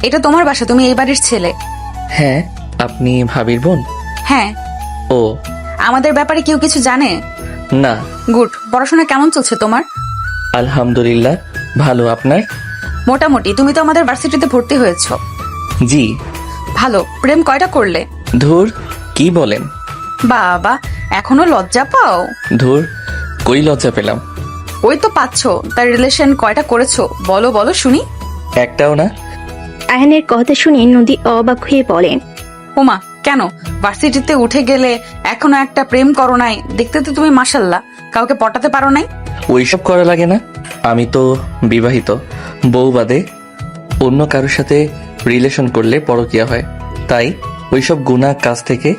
এটা তোমার বাসা, তুমি এই বাড়ির ছেলে। হ্যাঁ, আপনি ভাবির বোন? হ্যাঁ। ও, আমাদের ব্যাপারে কেউ কিছু জানে? না। গুড। পড়াশোনা কেমন চলছে তোমার? আলহামদুলিল্লাহ ভালো, আপনার? মোটামুটি। তুমি তো আমাদের ভার্সিটিতে ভর্তি হয়েছো। জি। ভালো। প্রেম কয়টা করলে? ধুর, কি বলেন? বাবা, এখনো লজ্জা পাও? ধুর, কই লজ্জা পেলাম? ওই তো পাচ্ছো, তার রিলেশন কয়টা করেছো বলো বলো শুনি। একটাও না। আয়নের কথা শুনে নদী অবাক হয়ে বলে, ওমা, কেন? ভার্সিটিতে উঠে গেলে এখনো একটা প্রেম করো নাই? দেখতে তো তুমি মাশাল্লাহ, কাউকে পটাতে পারো নাই। ওইসব করা লাগে না। আমি তো বিবাহিত, বউ বাদে অন্য কারোর সাথে রিলেশন করলে পরকিয়া হয়, তাই ওইসব গুনাহ কাজ থেকে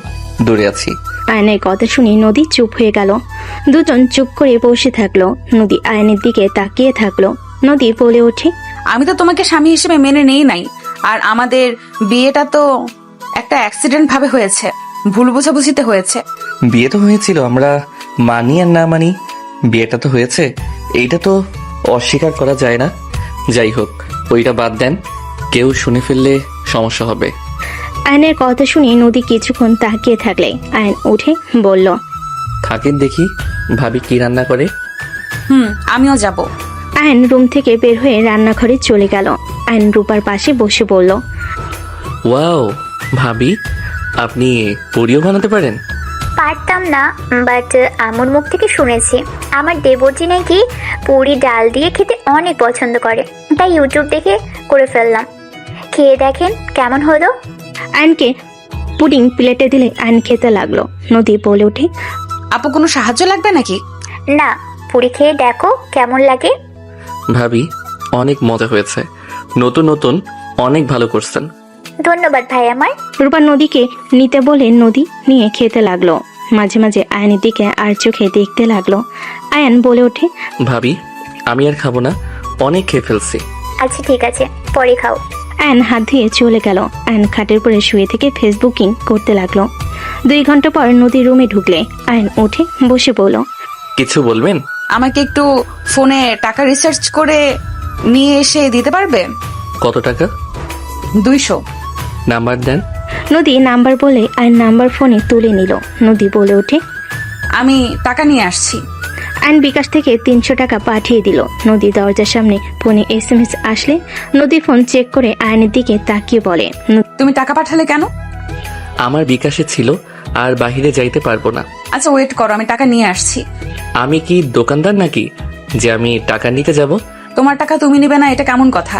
দূরে আছি। আয়নের কথা শুনে নদী চুপ হয়ে গেল। দুজন চুপ করে বসে থাকলো। নদী আয়নের দিকে তাকিয়ে থাকলো। নদী বলে ওঠে, আমি তো তোমাকে স্বামী হিসেবে মেনে নেই নাই, আর আমাদের বিয়েটা তো একটা অ্যাক্সিডেন্ট ভাবে হয়েছে, ভুল বোঝাবুঝিতে হয়েছে। বিয়ে তো হয়েছিল, আমরা মানি আর না মানি, বিয়েটা তো হয়েছে, এইটা তো অস্বীকার করা যায় না। যাই হোক, ওইটা বাদ দেন, কেউ শুনে ফেললে সমস্যা হবে। আয়নের কথা শুনে নদী কিছুক্ষণ তাকিয়ে থাকলে আয়ন উঠে বলল, থাকেন দেখি ভাবি কি রান্না করে। আমিও যাব। আয়ন রুম থেকে বের হয়ে রান্নাঘরে চলে গেল। আয়ন রূপার পাশে বসে বলল, ওয়াও ভাবি, আপনি পুরিও বানাতে পারেন? পারতাম না, বাট আমার মুখ থেকে শুনেছি আমার দেবরজি নাকি পুরি ডাল দিয়ে খেতে অনেক পছন্দ করে, তাই ইউটিউব দেখে করে ফেললাম। খেয়ে দেখেন কেমন হলো। আয়নকে পুডিং প্লেটে দিলে আয়ন খেতে লাগলো। নদী বলে ওঠে, আপু, কোনো সাহায্য লাগবে নাকি? না, পুরি খেয়ে দেখো কেমন লাগে। ভাবি, অনেক মজা হয়েছে, নতুন নতুন অনেক ভালো করছেন। ধন্যবাদ ভাই আমার। রূপা নদীকে নিতে বলে নদী নিয়ে খেতে লাগলো। মাঝে মাঝে আয়নের দিকে আর চোখে দেখতে লাগলো। আয়ন বলে ওঠে, ভাবি, আমি আর খাবো না, অনেক খেয়ে ফেলছি। আচ্ছা ঠিক আছে, পরে খাও। আয়ন হাত ধুয়ে চলে গেল। আয়ন খাটের পরে শুয়ে থেকে ফেসবুকিং করতে লাগলো। 2 ঘন্টা পর নদী রুমে ঢুকলে আয়ন উঠে বসে বলল, কিছু বলবেন? আমাকে একটু ফোনে টাকা রিসার্চ করে নিয়ে এসে দিতে পারবে? কত টাকা? 200। নাম্বার দেন। নদী নাম্বার বলে আয়ন নাম্বার ফোনে তুলে নিল। নদী বলে ওঠে, আমি টাকা নিয়ে আসছি। আয়ন বিকাশ থেকে 300 টাকা পাঠিয়ে দিল। নদী দরজার সামনে ফোনে SMS আসলে নদী ফোন চেক করে আয়নের দিকে তাকিয়ে বলে, তুমি টাকা পাঠালে কেন? আমার বিকাশে ছিল, আর বাহিরে যাইতে পারবো না। আচ্ছা ওয়েট করো, আমি টাকা নিয়ে আসছি। আমি কি দোকানদার নাকি যে আমি টাকা নিতে যাব? তোমার টাকা তুমি নিবে না, এটা কেমন কথা?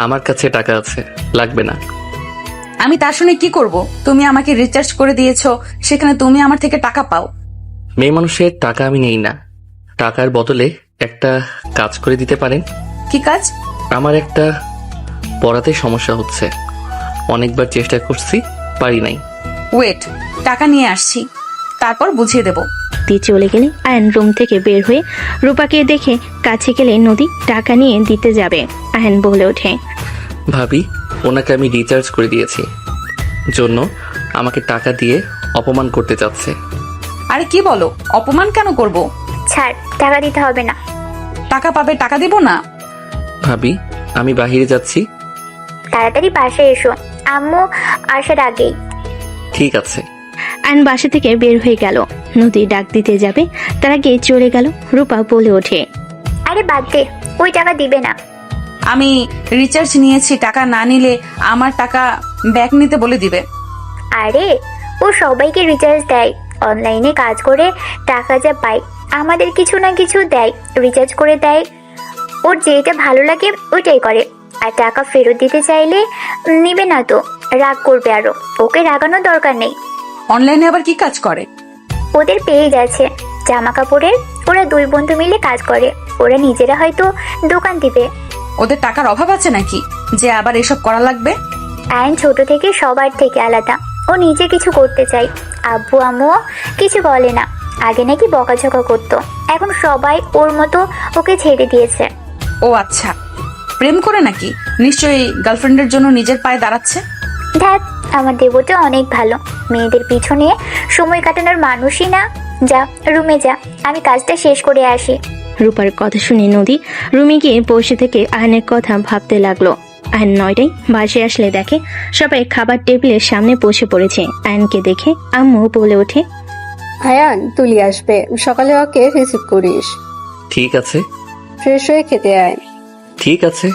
আমার কাছে টাকা আছে, লাগবে না। আমি তা শুনে কি করব? তুমি আমাকে রিচার্জ করে দিয়েছো, সেখানে তুমি আমার থেকে টাকা পাও। মেয়ে মানুষের টাকা আমি নেই না, টাকার বদলে একটা কাজ করে দিতে পারেন? কি কাজ? আমার একটা পড়াতে সমস্যা হচ্ছে, অনেকবার চেষ্টা করছি, পারি নাই। ওয়েট, টাকা নিয়ে আসছি, তারপর বুঝিয়ে দেব। নদী চলে গেলে আয়ন রুম থেকে বের হয়ে রূপাকে দেখে কাছে গেলে নদী টাকা নিয়ে দিতে যাবে। আয়ন বলে ওঠে, ভাবি, ওনাকে আমি রিচার্জ করে দিয়েছি, জন্য আমাকে টাকা দিয়ে অপমান করতে চাচ্ছে। আরে কি বলো? অপমান কেন করব? ছাড়, টাকা দিতে হবে না। টাকা পাবে, টাকা দিব না? ভাবি, আমি বাহিরে যাচ্ছি। তাড়াতাড়ি বাসায় এসো, আম্মু আসার আগেই। ঠিক আছে। আয়ন বাসা থেকে বের হয়ে গেল। নদী ডাক দিতে যাবে, তার আগে চলে গেল। রূপা বলে ওঠে, আরে বাদ দে, ওই টাকা দিবে না। আমি রিচার্জ নিয়েছি, টাকা না নিলে আমার টাকা ব্যাক নিতে বলে দিবে। আরে ও সবাইকে রিচার্জ দেয়, অনলাইনে কাজ করে টাকা যা পায় আমাদের কিছু না কিছু দেয়, রিচার্জ করে দেয়। ওর যেটা ভালো লাগে ওইটাই করে, আর টাকা ফেরত দিতে চাইলে নিবে না তো রাগ করবে আরো। ওকে রাগানোর দরকার নেই। অনলাইনে আবার কি কাজ করে? ওদের পেজ আছে জামা কাপড়ের, ওরা 2 বন্ধু মিলে কাজ করে। ওরা নিজেরা হয়তো দোকান দিবে। ওদের টাকার অভাব আছে নাকি যে আবার এসব করা লাগবে? আয়ন ছোট থেকে সবার থেকে আলাদা, ও নিজে কিছু করতে চায়। আব্বু আম্মুও কিছু বলে না। আগে নাকি বকাঝকা করতো, এখন সবাই ওর মতো ওকে ছেড়ে দিয়েছে। ও আচ্ছা, প্রেম করে নাকি? নিশ্চয়ই গার্লফ্রেন্ডের জন্য নিজের পায়ে দাঁড়াচ্ছে। ধ্যাত, আমার দেবতা অনেক ভালো, মেয়েদের পিছনে সময় কাটানোর মানুষই না। যা রুমে যা, আমি কাজটা শেষ করে আসি। রূপার কথা শুনে নদী রুমে গিয়ে বসে থেকে আয়নের কথা ভাবতে লাগলো। আয়ন 9টায় বাসায় আসলে দেখে সবাই খাবার টেবিলের সামনে বসে পড়েছে। আয়নকে দেখে আম্মু বলে ওঠে, আয়ান তুলি আসবে, সকালে ওকে রিসিভ করিস। ঠিক আছে। ফ্রেশ হয়ে খেতে আয়। ঠিক আছে।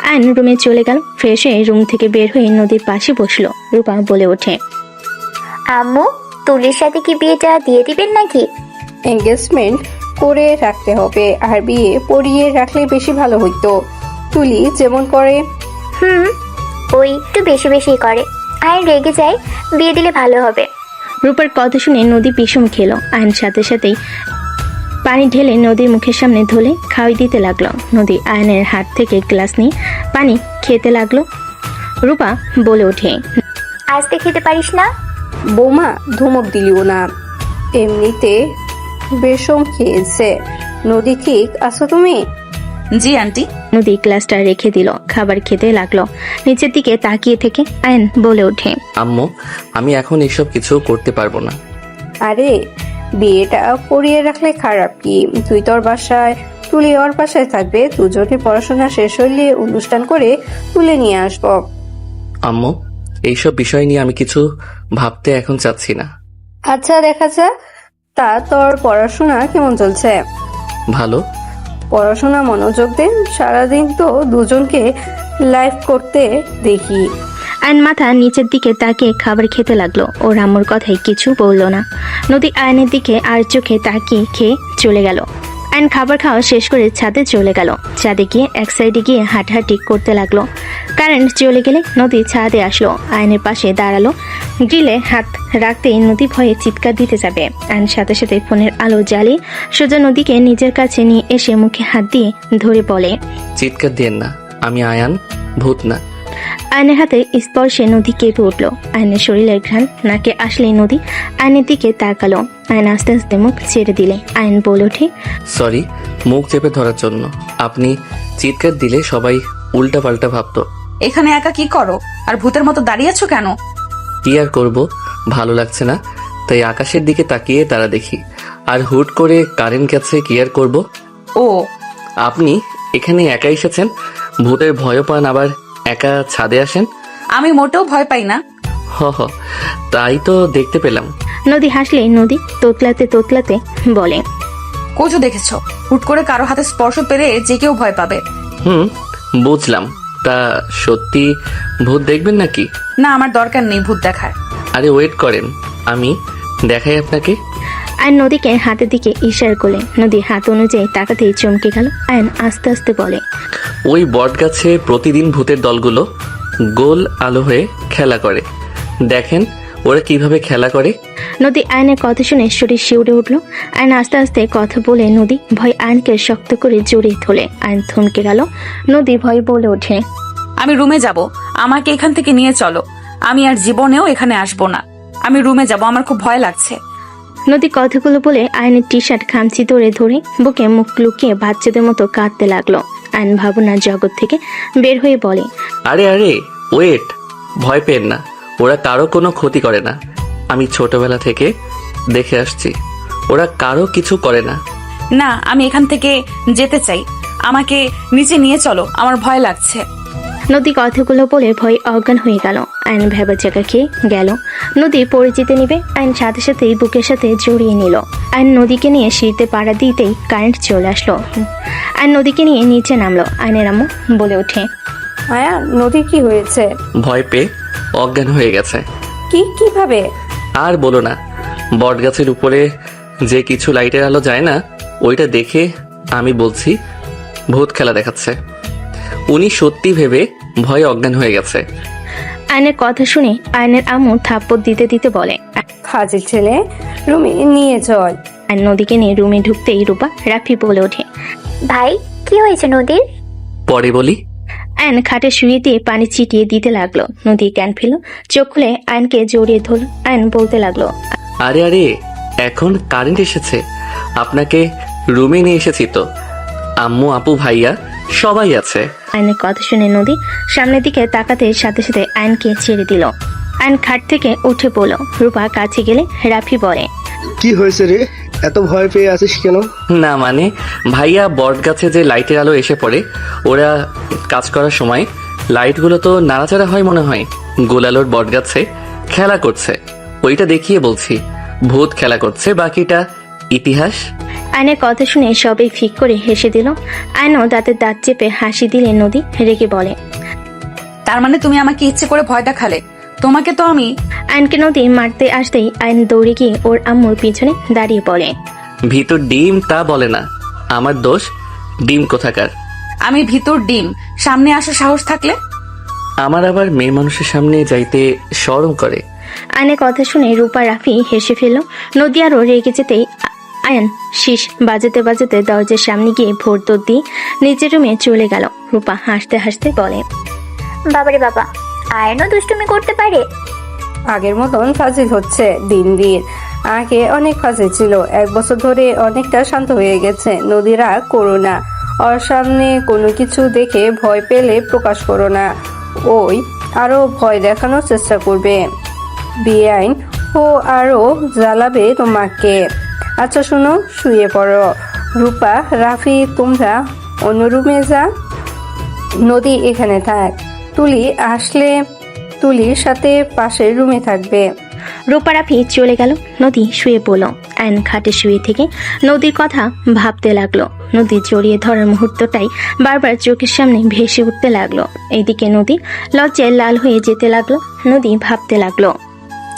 আয়ন রুমে চলে গেল। ফ্রেশ হয়ে রুম থেকে বের হয়ে নদীর পাশে বসলো। রূপা বলে ওঠে, আম্মু, তুলির সাথে কি বিয়েটা দিয়ে দিবেন নাকি? এঙ্গেজমেন্ট করে রাখতে হবে, আর বিয়ে পড়িয়ে রাখলে বেশি ভালো হইতো। তুলি যেমন করে। ওই একটু বেশি বেশি করে, আয়ন রেগে যায়, বিয়ে দিলে ভালো হবে। রূপার কথা শুনে নদী বিষম খেলো। আয়ন সাথে সাথেই পানি ঢেলে নদীর মুখের সামনে ধরে খাওয়াই দিতে লাগলো। নদী আয়নের হাত থেকে গ্লাস নিয়ে পানি খেতে লাগলো। রূপা বলে ওঠে, আস্তে খেতে পারিস না? বৌমা ধমক দিলিও না, এমনিতে বেশম খেয়েছে। নদী ঠিক আছো তুমি? জি আন্টি। নদী গ্লাসটা রেখে দিল, খাবার খেতে লাগলো। নিচের দিকে তাকিয়ে থেকে আয়ন বলে ওঠে, আম্মু, আমি এখন এসব কিছু করতে পারবো না। আরে বিয়েটা পড়িয়ে রাখলে খারাপ কি? তুই তোর বাসায়, তুলি ওর বাসায় থাকবে, দুজনে পড়াশোনা শেষ হইলে অনুষ্ঠান করে তুলে নিয়ে আসবো। আম্মু, এইসব বিষয় নিয়ে আমি কিছু ভাবতে এখন চাচ্ছি না। আচ্ছা দেখা যাক। তা তোর পড়াশোনা কেমন চলছে? ভালো। পড়াশোনা মনোযোগ দে, সারাদিন তো দুজনকে লাইভ করতে দেখি। আয়ন মাথা নিচের দিকে তাকিয়ে খাবার খেতে লাগলো। ওর আম্মুর কথাই কিছু বললো না। নদী আয়নের দিকে আর চোখে তাকিয়ে খেয়ে চলে গেল। আয়ন খাবার খাওয়া শেষ করে ছাদে চলে গেল। ছাদে গিয়ে এক সাইডে গিয়ে হাঁটাহাঁটি করতে লাগলো। কারেন্ট চলে গেলে নদী ছাদে আসলো। আয়নের পাশে দাঁড়ালো। গ্রিলে হাত রাখতেই নদী ভয়ে চিৎকার দিতে যাবে। আয়ন সাথে সাথে ফোনের আলো জ্বালিয়ে সোজা নদীকে নিজের কাছে নিয়ে এসে মুখে হাত দিয়ে ধরে বলে, চিৎকার দিয়েন না, আমি আয়ান, ভূত না। আয়নের হাতে স্পর্শে নদী কেঁপে উঠল। আয়নের শরীরের ঘ্রাণ নাকে আসলেই নদী আয়নের দিকে তাকালো। আয়ন আস্তে আস্তে মুখ ছেড়ে দিলে। আয়ন বলে ওঠে, সরি, মুখ চেপে ধরার জন্য। আপনি চিৎকার দিলে সবাই উল্টা পাল্টা ভাবতো। এখানে একা কি করো আর ভূতের মতো দাঁড়িয়ে আছো কেন? কি আর করব, ভালো লাগছে না, তাই আকাশের দিকে তাকিয়ে তারা দেখি। আর হুট করে কারেন্ট গেছে, কি আর করব। ও, আপনি এখানে একা এসেছেন, ভূতের ভয় পান, আবার একা ছাদে আসেন। আমি মোটেও ভয় পাই না। হ হ, তাই তো দেখতে পেলাম। নদী হাসলে নদী তোতলাতে তোতলাতে বলে, কোজো দেখেছো, হুট করে কারো হাতে স্পর্শ পেলে যে কেউ ভয় পাবে। বুঝলাম। তা সত্যি ভূত দেখবেন নাকি? না, আমার দরকার নেই ভূত দেখার। আরে ওয়েট করেন, আমি দেখাই আপনাকে। আয়ন নদীকে হাতের দিকে ইশারা করলে। নদী হাত অনুযায়ী তাকাতেই চমকে গেল। আয়ন আস্তে আস্তে বলে, ওই বট গাছে প্রতিদিন ভূতের দলগুলো গোল আলো হয়ে খেলা করে। দেখেন ওরা কিভাবে খেলা করে। নদী আয়নের কথা শুনে শরীর শিউরে উঠল। আয়ন আস্তে আস্তে কথা বলে নদী ভয় আয়নকে শক্ত করে জড়িয়ে ধরে। আয়ন থমকে গেল। নদী ভয় বলে ওঠে, আমি রুমে যাব, আমাকে এখান থেকে নিয়ে চলো। আমি আর জীবনেও এখানে আসবো না। আমি রুমে যাব, আমার খুব ভয় লাগছে। নদী কথাগুলো বলে আয়নের টি শার্ট খামচি ধরে বুকে মুখ লুকিয়ে বাচ্চাদের মতো কাঁদতে লাগলো। আয়ন ভাবনার জগৎ থেকে বের হয়ে বলে, আরে আরে ওয়েট, ভয় পেন না, ওরা কারো কোনো ক্ষতি করে না। আমি ছোটবেলা থেকে দেখে আসছি, ওরা কারো কিছু করে না। না, আমি এখান থেকে যেতে চাই, আমাকে নিচে নিয়ে চলো, আমার ভয় লাগছে। নদী কথাগুলো বলে ভয় অজ্ঞান হয়ে গেল। আয়ন ভেবার জায়গা খেয়ে গেল। নদী পরিচিতি নিবে। আয়ন সাথে সাথেই বুকের সাথে জড়িয়ে নিল। আয়ন নদীকে নিয়ে সিঁড়িতে পাড়া দিতেই কারেন্ট চলে আসলো। আয়ন নদীকে নিয়ে নিচে নামলো। আয়নের আম্মু বলে ওঠে, আয়া নদী কি হয়েছে? ভয় পেয়ে অজ্ঞান হয়ে গেছে। কিভাবে? আর বলো না, বট গাছের উপরে যে কিছু লাইটের আলো যায় না, ওইটা দেখে আমি বলছি ভূত খেলা দেখাচ্ছে। উনি সত্যি ভেবে ভয়ে অজ্ঞান হয়ে গেছে। আয়নের কথা শুনে আয়নের আম্মু থাপ্পড় দিতে দিতে বলে, ফাজিল ছেলে, রুমে নিয়ে চল। আয়ন নদীকে নিয়ে রুমে ঢুকতেই রূপা রাফি বলে ওঠে, ভাই, কি হয়েছে নদীর? পরে বলি। আয়ন খাটে শুয়ে দিয়ে পানি ছিটিয়ে দিতে লাগলো। নদী জ্ঞান ফেল, চোখ খুলে আয়নকে জড়িয়ে ধরল। আয়ন বলতে লাগলো, আরে আরে, এখন কারেন্ট এসেছে, আপনাকে রুমে নিয়ে এসেছি তো। আম্মু, আপু, ভাইয়া সবাই আছে। আয়নের কথা শুনে নদী সামনের দিকে তাকাতে সাথে সাথে আয়নকে ছেড়ে দিল। আয়ন খাট থেকে উঠে পড়ল। রূপা কাছে গেলে রাফি বলে, কি হয়েছে রে, এত ভয় পেয়ে আছিস কেন? না মানে ভাইয়া, বট গাছে যে লাইটের আলো এসে পড়ে, ওরা কাজ করার সময় লাইটগুলো তো নাড়াচাড়া হয় মনে হয়। গোলালোর বটগাছে খেলা করছে, ওইটা দেখিয়ে বলছি ভূত খেলা করছে, বাকিটা ইতিহাস। আয়নের কথা শুনে সবাই ফিক করে হেসে দিল। আয়নও দাঁতের দাঁত চেপে হাসি দিলে নদী রেগে বলে, তার মানে তুমি আমাকে ইচ্ছে করে ভয় দেখালে? তোমাকে তো আমি। আয়নকে নদী মারতে আসতেই আয়ন দৌড়ে গিয়ে ওর আম্মুর পিছনে দাঁড়িয়ে পড়ে। ভিতর ডিম তা বলে না, আমার দোষ। ডিম কোথাকার? আমি ভিতর ডিম, সামনে আসার সাহস থাকলে। আমার আবার মেয়ে মানুষের সামনে যাইতে শরম করে। আয়নের কথা শুনে রূপা রাফি হেসে ফেলল। নদী আরও রেগে যেতেই আয়ন শীষ বাজাতে বাজাতে দরজার সামনে গিয়ে ভোর দৌড় দিয়ে নিচের রুমে চলে গেল। রূপা হাসতে হাসতে বলে, বাবারে বাবা, আয়নও দুষ্টুমি করতে পারে। আগের মতন ফাজিল হচ্ছে দিন দিন। আগে অনেক ফাজিল ছিল, 1 বছর ধরে অনেকটা শান্ত হয়ে গেছে। নদীরা করো না, ওর সামনে কোনো কিছু দেখে ভয় পেলে প্রকাশ করো না, ওই আরো ভয় দেখানোর চেষ্টা করবে। বেআইন ও আরো জ্বালাবে তোমাকে। আচ্ছা শোনো, শুয়ে পড়ো। রূপা, রাফি তোমরা অন্য রুমে যা, নদী এখানে থাক। তুলি আসলে তুলির সাথে পাশের রুমে থাকবে। রূপা রাফি চলে গেল। নদী শুয়ে পড়ল। আয়ন খাটে শুয়ে থেকে নদীর কথা ভাবতে লাগলো। নদী জড়িয়ে ধরার মুহূর্তটাই বারবার চোখের সামনে ভেসে উঠতে লাগলো। এইদিকে নদী লজ্জায় লাল হয়ে যেতে লাগলো। নদী ভাবতে লাগলো,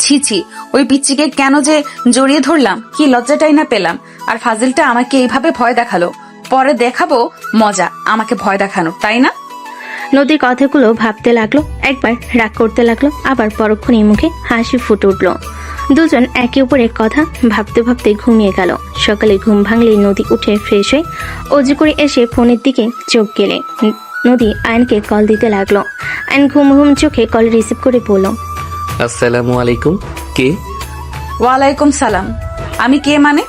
ছি ছি, ওই পিচ্চিকে কেন যে জড়িয়ে ধরলাম, কি লজ্জাটাই না পেলাম। আর ফাজিলটা আমাকে এইভাবে ভয় দেখালো। পরে দেখাবো মজা আমাকে ভয় দেখানো, তাই না? নদীর কথাগুলো ভাবতে লাগলো। একবার রাগ করতে লাগলো, আবার পরক্ষণেই মুখে হাসি ফুটে উঠল। দুজন একে অপরের কথা ভাবতে ভাবতে ঘুমিয়ে গেল। সকালে ঘুম ভাঙলেই নদী উঠে ফ্রেশ হয়ে অজু করে এসে ফোনের দিকে চোখ গেলে নদী আয়নকে কল দিতে লাগলো। আয়ন ঘুম ঘুম চোখে কল রিসিভ করে বলল, আসসালামু আলাইকুম। কে? ওয়ালাইকুম সালাম। আমি কে মানে?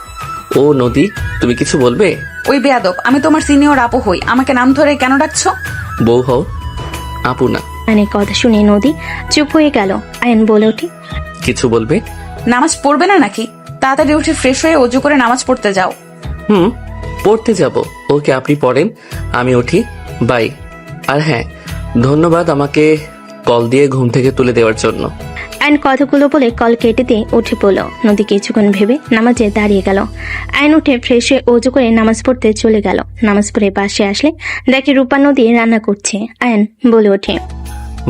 ও নদী, তুমি কিছু বলবে? ওই বেয়াদব, আমি তোমার সিনিয়র আপু হই, আমাকে নাম ধরে কেন ডাকছো? বউ হও, আপু না। আয়নের কথা শুনে নদী চুপ হয়ে গেল। আয়ন বলে ওঠে, কিছু বলবে? নামাজ পড়বে না নাকি? তাড়াতাড়ি উঠে ফ্রেশ হয়ে অজু করে নামাজ পড়তে যাও। পড়তে যাব। ওকে, আপনি পড়েন, আমি উঠি। বাই। আর হ্যাঁ, ধন্যবাদ আমাকে কল দিয়ে ঘুম থেকে তুলে দেওয়ার জন্য। আয়ন কথাগুলো বলে কল কেটে দিয়ে উঠে পড়ল। নদী কিছুক্ষণ ভেবে নামাজে দাঁড়িয়ে গেল। আয়ন উঠে ফ্রেশ হয়ে অজু করে নামাজ পড়তে চলে গেল। নামাজ পড়ে বাসে আসলে দেখে রূপা নদী রান্না করছে। আয়ন বলে ওঠে,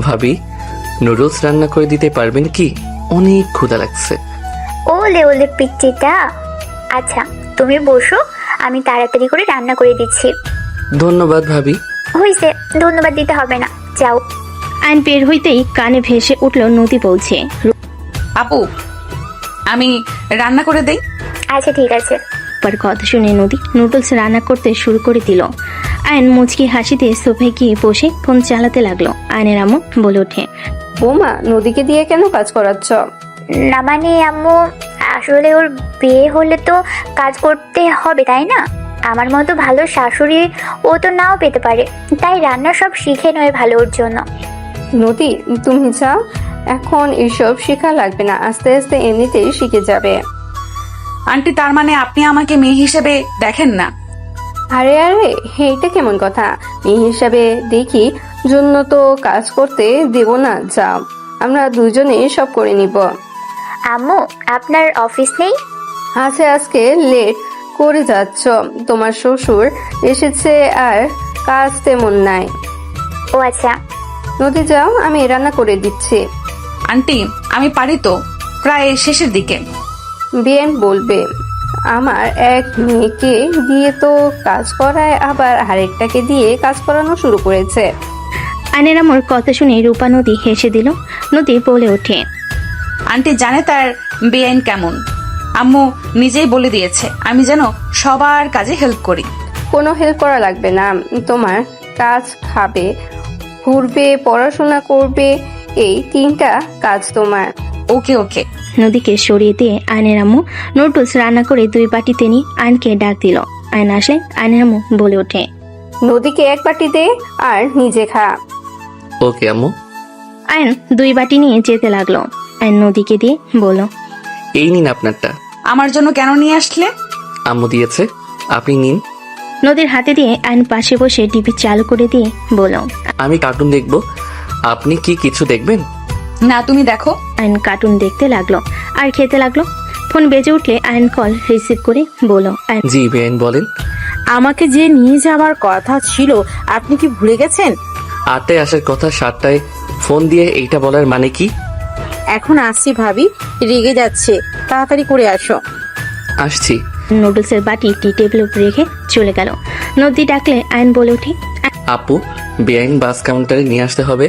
ভাবি, নুডলস রান্না করে দিতে পারবেন কি? অনেক ক্ষুধা লাগছে। ওলে ওলে পিচ্চিটা। আচ্ছা তুমি বসো, আমি তাড়াতাড়ি করে রান্না করে দিচ্ছি। ধন্যবাদ ভাবি। হয়েছে, ধন্যবাদ দিতে হবে না, যাও। আয়ন বের হইতেই কানে ভেসে উঠল নদী বলছে, আপু, আমি রান্না করে দেই। আচ্ছা ঠিক আছে। রূপার কথা শুনে নদী নুডলস রান্না করতে শুরু করে দিল। আয়ন মুচকি হাসি দিয়ে সোফায় গিয়ে বসে ফোন চালাতে লাগলো। আয়নের আম্মু বলে ওঠে, বৌমা, নদীকে দিয়ে কেন কাজ করাচ্ছ? না মানে আম্মু, আসলে ওর বিয়ে হলে তো কাজ করতে হবে তাই না? আমার মতো ভালো শাশুড়ি ও তো নাও পেতে পারে, তাই রান্না সব শিখে নয় ভালো ওর জন্য। নদী, তুমি চাও? এখন এসব শেখা লাগবে না, আস্তে আস্তে এমনিতেই শিখে যাবে। আন্টি, তার মানে আপনি আমাকে মেয়ে হিসেবে দেখেন না? আরে আরে, এইটা কেমন কথা? মেয়ে হিসাবে দেখি জন্য তো কাজ করতে দেব না। যাও, আমরা দুজনে সব করে নিব। আম্মু, আপনার অফিস নেই? আচ্ছা, আজকে লেট করে যাচ্ছ, তোমার শ্বশুর এসেছে আর কাজ তেমন নাই। ও আচ্ছা। নদী যাও, আমি রান্না করে দিচ্ছি। আন্টি, আমি পারি তো, প্রায় শেষের দিকে। বিয়েন বলবে আমার এক মেয়েকে দিয়ে তো কাজ করায়, আবার আরেকটাকে দিয়ে কাজ করানো শুরু করেছে। আয়নের আম্মুর কথা শুনে রূপা নদী হেসে দিল। নদী বলে ওঠে, আন্টি জানে তার বেআইন কেমন। আম্মু নিজেই বলে দিয়েছে আমি যেন সবার কাজে হেল্প করি। কোনো হেল্প করা লাগবে না, তোমার কাজ খাবে, ঘুরবে, পড়াশোনা করবে, এই 3টা কাজ তোমার। ওকে ওকে। নদীকে সরিয়ে দিয়ে আয়নের আম্মু নুডলস রান্না করে 2 বাটিতে নিয়ে আয়নকে ডাক দিল। আয়ন আসলে আয়নের আম্মু বলে ওঠে, নদীকে 1 বাটি দে আর নিজে খা। ওকে আম্মু। আয়ন 2 বাটি নিয়ে যেতে লাগলো। আয়ন নদীকে দিয়ে বলল, এই নিন আপনারটা। আমার জন্য কেন নিয়ে আসলে? আম্মু দিয়েছে, আপনি নিন। নদীর হাতে দিয়ে আয়ন পাশে বসে টিভি চালু করে দিয়ে বলল, আমি কার্টুন দেখবো, আপনি কি কিছু দেখবেন? না, তুমি দেখো। আয়ন কার্টুন দেখতে লাগলো আর খেতে লাগলো। ফোন বেজে উঠলে আয়ন কল রিসিভ করে বলল, আয়ন জি বেআইন বলেন। আমাকে যে নিয়ে যাওয়ার কথা ছিল আপনি কি ভুলে গেছেন? 8টায় আসার কথা, 7টায় ফোন দিয়ে এইটা বলার মানে কি? এখন আসছি ভাবি, রেগে যাচ্ছে, তাড়াতাড়ি করে আসো। আসছি। নুডলসের বাটি টি টেবিলের উপর রেখে চলে গেল। নদী ডাকলে আয়ন বলে ওঠে, আপু, বেআইন বাস কাউন্টারে নিয়ে আসতে হবে,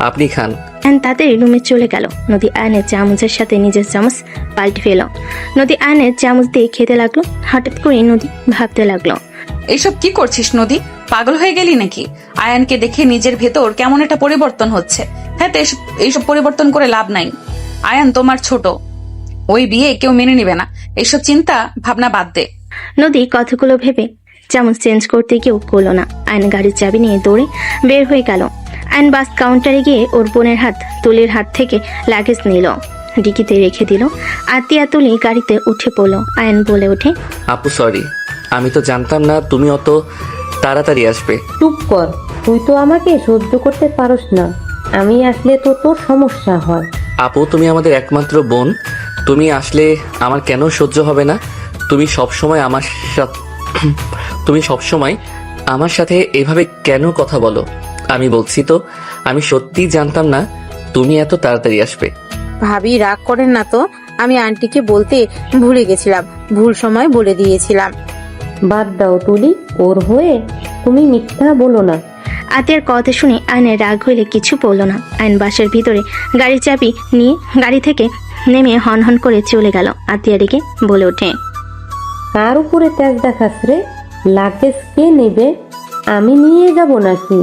আপনি খান। আয়ন তাড়াতাড়ি রুমে চলে গেল। নদী আয়নের চামচের সাথে নিজের চামচ পাল্টে ফেল। নদী আয়নের চামচ দিয়ে খেতে লাগলো। হঠাৎ করে নদী ভাবতে লাগলো, এইসব কি করছিস নদী? পাগল হয়ে গেলি নাকি? আয়ানকে দেখে নিজের ভেতর কেমন একটা পরিবর্তন হচ্ছে। হ্যাঁ, তো এইসব পরিবর্তন করে লাভ নাই। আয়ান তোমার ছোট, ওই বিয়ে কেউ মেনে নিবে না। এইসব চিন্তা ভাবনা বাদ দে। নদী কথাগুলো ভেবে চামচ চেঞ্জ করতে গিয়েও করলো না। আয়ন গাড়ির চাবি নিয়ে দৌড়ে বের হয়ে গেল। আয়ন বাস কাউন্টারে গিয়ে ওর বোনের তুলির হাত থেকে লাগেজ নিল, ডিকিতে রেখে দিল। আতিয়া তুলি গাড়িতে উঠে পড়লো। আয়ন বলে ওঠে, আপু সরি, আমি তো জানতাম না তুমি অত তাড়াতাড়ি আসবে। চুপ কর, তুই তো আমাকে সহ্য করতে পারস না, আমি আসলে তো তোর সমস্যা হয়। আপু তুমি আমাদের একমাত্র বোন, তুমি আসলে আমার কেন সহ্য হবে না? তুমি সবসময় আমার সাথে এভাবে কেন কথা বলো? আমি বলছি তো, আমি সত্যিই জানতাম না তুমি এত তাড়াতাড়ি আসবে। ভাবি রাগ করেন না তো, আমি আন্টিকে বলতে ভুলে গেছিলাম, ভুল সময় বলে দিয়েছিলাম। বাদ দাও তুলি, ওর হয়ে তুমি মিথ্যা বলো না। আতিয়ার কথা শুনে আয়নের রাগ হইলে কিছু বলল না। আয়ন বাসের ভিতরে গাড়ির চাবি নিয়ে গাড়ি থেকে নেমে হন হন করে চলে গেল। আতিয়া রেগে বলে ওঠে, কার উপরে তেজ দেখাস রে? লাগেজ কে নেবে? আমি নিয়ে যাব নাকি?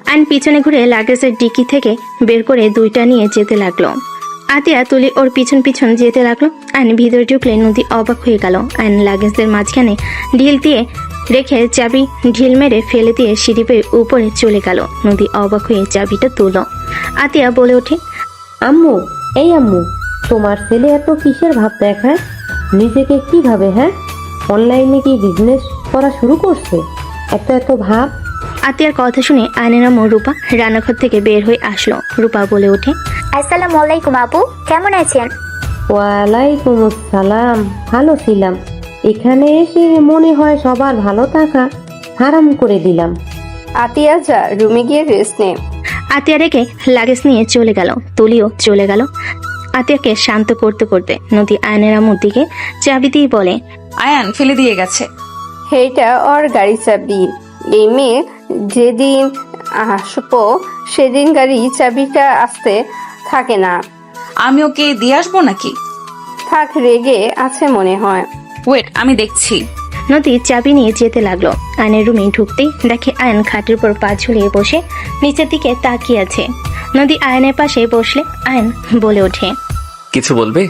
আয়ন পিছনে ঘুরে লাগেজের ডিকি থেকে বের করে দুইটা নিয়ে যেতে লাগলো। আতিয়া তুলি ওর পিছন পিছন যেতে লাগলো। আয়ন ভিতরে ঢুকলে নদী অবাক হয়ে গেল। আয়ন লাগেজদের মাঝখানে ঢিল দিয়ে রেখে চাবি ঢিল মেরে ফেলে দিয়ে সিঁড়ি পেয়ে উপরে চলে গেল। নদী অবাক হয়ে চাবিটা তুলল। আতিয়া বলে ওঠে, আম্মু, এই আম্মু, তোমার ছেলে এত কিসের ভাব দেখায়? নিজেকে কি ভাবে? হ্যাঁ, অনলাইনে কি বিজনেস করা শুরু করছে? এত এত ভাব। আতিয়ার কথা শুনে আয়নের আম্মু রূপা রান্নাঘর থেকে বের হয়ে আসলো। রূপা বলে ওঠে, আসসালামু আলাইকুম আপু, কেমন আছেন? ওয়ালাইকুম আসসালাম, ভালো ছিলাম। এখানে এসে মনে হয় সবার ভালো থাকা হারাম করে দিলাম। আতিয়া যা, রুমে গিয়ে রেস্ট নে। আতিয়া রেখে লাগেজ নিয়ে চলে গেল। তুলিও চলে গেল। আতিয়াকে শান্ত করতে করতে নদী আয়নের আম্মুর দিকে চাবি দিয়ে বলে, আয়ান ফেলে দিয়ে গেছে। সেইটা ওর গাড়ি চাবি। এই মেয়ে যেদিন আসবো সেদিন গাড়ি চাবিটা আসতে থাকে না। আমি ওকে দিয়ে আসবো নাকি? থাক, রেগে আছে মনে হয়। ওয়েট, আমি দেখছি। নদী চাবি নিয়ে যেতে লাগলো। আয়নের রুমে ঢুকতেই দেখে আয়ন খাটের উপর পা ঝুলিয়ে বসে নিচের দিকে তাকিয়ে আছে। নদী আয়নের পাশে বসলে আয়ন বলে ওঠে, কিছু বলবে?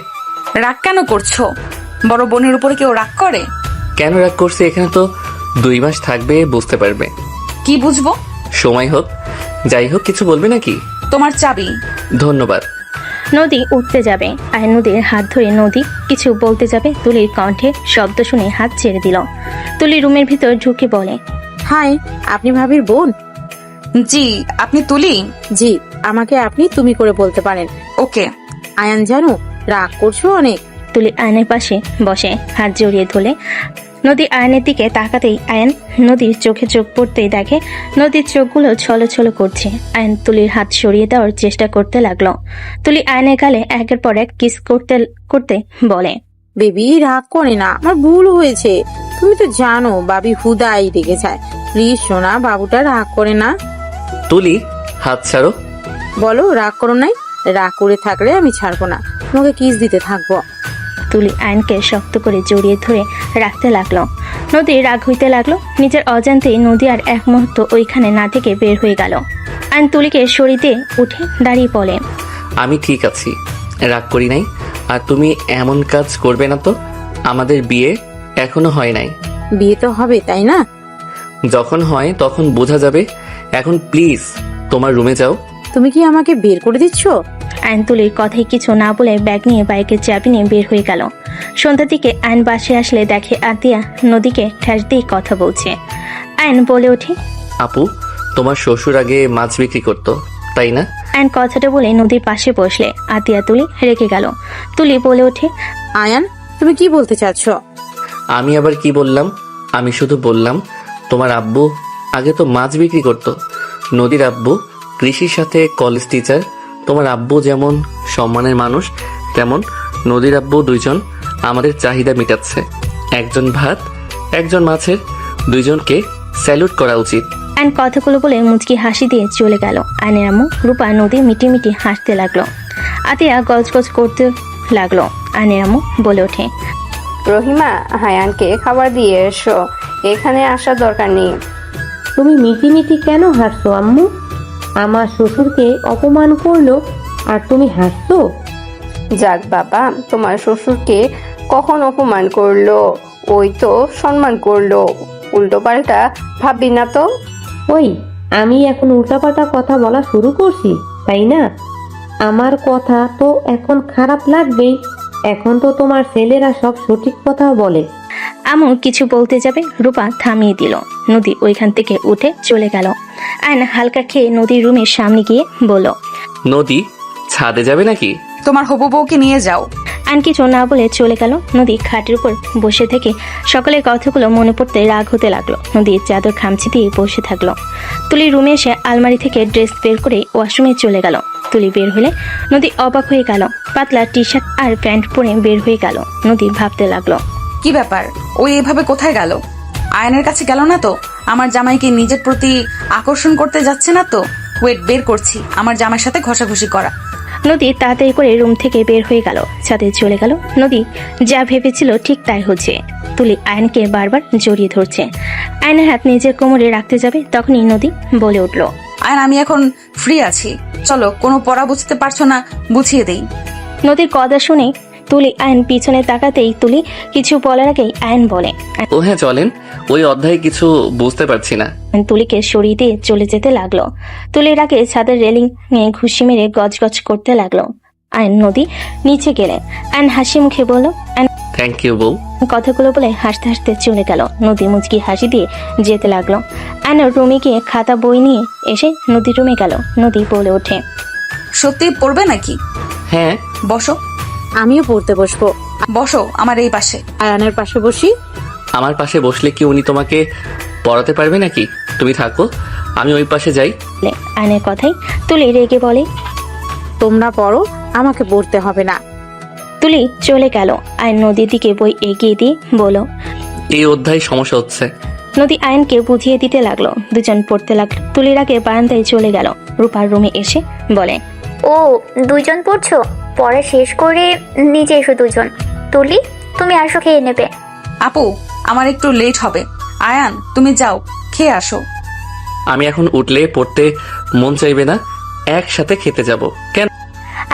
রাগ কেন করছো? বড় বোনের উপরে কেউ রাগ করে? কেন রাগ করছে? এখানে তো 2 মাস থাকবে, বুঝতে পারবে। কি বুঝবো? সময় হোক। যাই হোক, কিছু বলবে নাকি? তোমার চাবি। ধন্যবাদ। নদী উঠতে যাবে। আয়ন নদীর হাত ধরে নদী কিছু বলতে যাবে। তুলির কণ্ঠে শব্দ শুনে হাত ছেড়ে দিল। তুলি রুমের ভিতর ঢুকে বলে, হাই, আপনি ভাবির বোন? জি, আপনি তুলি? জি, আমাকে আপনি তুমি করে বলতে পারেন। ওকে। আয়ান জানো, রাগ করছো অনেক। তুলি আয়নের পাশে বসে হাত জড়িয়ে ধরে। নদী আয়নের দিকে তাকাতেই আয়ন নদীর চোখে চোখ পড়তেই দেখে নদীর চোখগুলো ছলছল করছে। আয়ন তুলির হাত সরিয়ে দেওয়ার চেষ্টা করতে লাগলো। তুলি আয়নের গালে একের পর এক কিস করতে করতে বলে, বেবি রাগ করে না, আমার ভুল হয়েছে। তুমি তো জানো বাবি হুদাই রেগে যায়। প্লিজ সোনা, বাবুটা রাগ করে না। তুলি, হাত ছাড়ো। বলো রাগ করো নাই? রাগ করে থাকলে আমি ছাড়বো না, তোমাকে কিস দিতে থাকবো। তুলি আয়নকে শক্ত করে জড়িয়ে ধরে রাখতে লাগলো। নদী রাগ হইতে লাগলো। নিজের অজান্তেই নদী আর এক মুহূর্ত ওইখানে না থেকে বের হয়ে গেল। আয়ন তুলিকে সরিতে উঠে দাঁড়িয়ে বলে, আমি ঠিক আছি, রাগ করি নাই। আর তুমি এমন কাজ করবে না তো। আমাদের বিয়ে এখনো হয় নাই। বিয়ে তো হবে, তাই না? যখন হয় তখন বোঝা যাবে। এখন প্লিজ তোমার রুমে যাও। তুমি কি আমাকে বের করে দিচ্ছ? আয়ন তুলির কথায় কিছু না বলে ব্যাগ নিয়ে বাইকের চাবি নিয়ে বের হয়ে গেল। সন্ধ্যার দিকে আয়ন বাসে আসলে দেখে আতিয়া নদীকে ঠেস দিয়ে কথা বলছে। আয়ন বলে ওঠে, আপু, তোমার শ্বশুর আগে মাছ বিক্রি করতো, তাই না? আয়ন কথাটা বলে নদীর পাশে বসলে আতিয়া তুলি রেগে গেল। তুলি বলে ওঠে, আয়ান, তুমি কি বলতে চাচ্ছ? আমি আবার কি বললাম? আমি শুধু বললাম তোমার আব্বু আগে তো মাছ বিক্রি করতো। নদীর আব্বু কৃষির সাথে কলেজ টিচার। তোমার আব্বু যেমন সম্মানের মানুষ, তেমন নদীর আব্বু দুইজন আমাদের চাহিদা মেটাচ্ছে। একজন ভাত, একজন মাছের, দুইজনকে স্যালুট করা উচিত। আয়ন কথাগুলো বলে মুচকি হাসি দিয়ে চলে গেল। আয়নের আম্মু রূপা নদী মিটি মিটি হাসতে লাগলো। আতিয়া গজগজ করতে লাগলো। আয়নের আম্মু বলে ওঠে, রহিমা, হায়ানকে খাবার দিয়ে এসো, এখানে আসার দরকার নেই। তুমি মিটি মিটি কেন হাসছো আম্মু? আমার শ্বশুরকে অপমান করলো আর তুমি হাসছো? যাক বাবা, তোমার শ্বশুরকে কখন অপমান করলো? ওই তো সম্মান করলো, উল্টো পাল্টা ভাববি না তো। ওই, আমি এখন উল্টাপাল্টা কথা বলা শুরু করছি, তাই না? আমার কথা তো এখন খারাপ লাগবেই। এখন তো তোমার ছেলেরা সব সঠিক কথা বলে। আম্মু কিছু বলতে যাবে, রূপা থামিয়ে দিল। নদী ওইখান থেকে উঠে চলে গেল। আয়ন হালকা খেয়ে নদীর রুমের সামনে গিয়ে বলল, নদী, ছাদে যাবে নাকি? তোমার হবু বউকে নিয়ে যাও। আয়ন কিছু না বলে চলে গেল। নদী খাটের উপর বসে থেকে সকলের কথাগুলো মনে পড়তে রাগ হতে লাগলো। নদীর চাদর খামচি দিয়ে বসে থাকলো। তুলি রুমে এসে আলমারি থেকে ড্রেস বের করে ওয়াশরুমে চলে গেল। তুলি বের হলে নদী অবাক হয়ে গেল। পাতলা টি শার্ট আর প্যান্ট পরে বের হয়ে গেল। নদী ভাবতে লাগলো, কি ব্যাপার, ওই এভাবে কোথায় গেল? আয়নের কাছে গেল না তো? আমার জামাইকে নিজের প্রতি আকর্ষণ করতে যাচ্ছে না তো? ওয়েট, বের করছি আমার জামাইয়ের সাথে ঘষাঘষি করা। নদী তাড়াতাড়ি করে রুম থেকে বের হয়ে গেল। ছাদে চলে গেল। নদী যা ভেবেছিল ঠিক তাই হচ্ছে। তুলি আয়নকে বারবার জড়িয়ে ধরছে। আয়নের হাত নিজের কোমরে রাখতে যাবে, তখনই নদী বলে উঠল, আয়ন, আমি এখন ফ্রি আছি, চলো। কোনো পড়া বুঝতে পারছো না, বুঝিয়ে দেই। নদীর কথা শুনে তুলি আয়ন পিছনে তাকাতেই তুলি কিছু বলার আগেই আয়ন বলে, ও হ্যাঁ, চলেন। ওই অধ্যায়ে কিছু বুঝতে পারছি না। তুলিকে সরিয়ে দিয়ে চলে যেতে লাগলো। তুলির আগে ছাদের রেলিং নিয়ে ঘুষি মেরে গজগজ করতে লাগলো। আয়ন নদী নিচে গেলে আয়ন হাসি মুখে বলল, আয়ন থ্যাংক ইউ বউ। কথাগুলো বলে হাসতে হাসতে চলে গেল। নদী মুচকি হাসি দিয়ে যেতে লাগলো। আয়ন রুমে গিয়ে খাতা বই নিয়ে এসে নদীর রুমে গেল। নদী বলে ওঠে, সত্যি পড়বে নাকি? হ্যাঁ, বসো। আমিও পড়তে বসবো। বসো আমার এই পাশে। আয়ানের পাশে বসি। আমার পাশে বসলে কি উনি তোমাকে পড়াতে পারবে নাকি? তুমি থাকো, আমি ওই পাশে যাই। আয়নের কথাই তুলি রেগে বলে, তোমরা পড়ো, আমাকে পড়তে হবে না। তুলি চলে গেল। আয়ন নদীর দিকে বই এগিয়ে দিয়ে বলল, এই অধ্যায় সমস্যা হচ্ছে। নদী আয়নকে বুঝিয়ে দিতে লাগলো। দুজন পড়তে লাগলো। তুলির আগে বারান্দায় চলে গেল। রূপার রুমে এসে বলে, ও, দুজন পড়ছো? পড়া শেষ করে নিচে এসো দুজন। তুলি, তুমি আসো, খেয়ে নেবে। আপু, আমার একটু লেট হবে। আয়ান, তুমি যাও, খেয়ে আসো। আমি এখন উঠলে পড়তে মন চাইবে না, একসাথে খেতে যাব। কেন?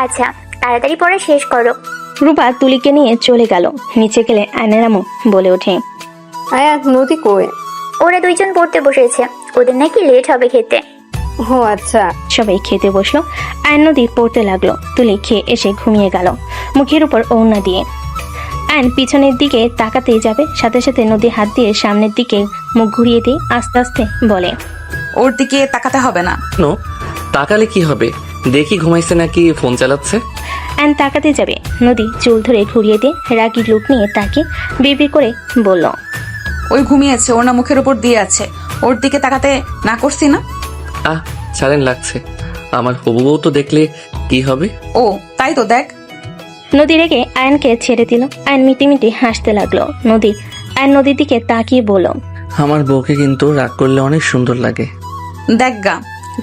আচ্ছা, তাড়াতাড়ি পড়া শেষ করো। রূপা তুলিকে নিয়ে চলে গেল। নিচে গেলে আয়নের আম্মু বলে ওঠে, হায়ান, নদী কই? ওরা দুইজন পড়তে বসেছে, ওদের নাকি লেট হবে খেতে। ও আচ্ছা। সবাই খেতে বসলো। আয়ন নদী পড়তে লাগলো। তুলি খেয়ে এসে ঘুমিয়ে গেল মুখের উপর ওড়না দিয়ে। আয়ন পিছনের দিকে তাকাতেই যাবে, সাথে সাথে নদী হাত দিয়ে সামনের দিকে মুখ ঘুরিয়ে দিয়ে আস্তে আস্তে বলে, ওর দিকে তাকাতে হবে না। নো, তাকালে কি হবে? দেখি ঘুমাইছে নাকি ফোন চালাচ্ছে। আয়ন তাকাতে যাবে, নদী চুল ধরে ঘুরিয়ে দিয়ে রাগী লুক নিয়ে তাকে বিড়বিড় করে বলল, ওই ঘুমিয়েছে, ওর না মুখের উপর দিয়ে আছে, ওর দিকে তাকাতে না করছি না? আহ, ছাড়েন, লাগছে। আমার হবু বউ তো দেখলে কি হবে? ও তাই তো, দেখ। নদী রেগে আয়নকে ছেড়ে দিল। আয়ন মিটিমিটি হাসতে লাগলো। আয়ন নদীর দিকে তাকিয়ে বলল, আমার বউকে কিন্তু রাগ করলে অনেক সুন্দর লাগে। দেখ গা,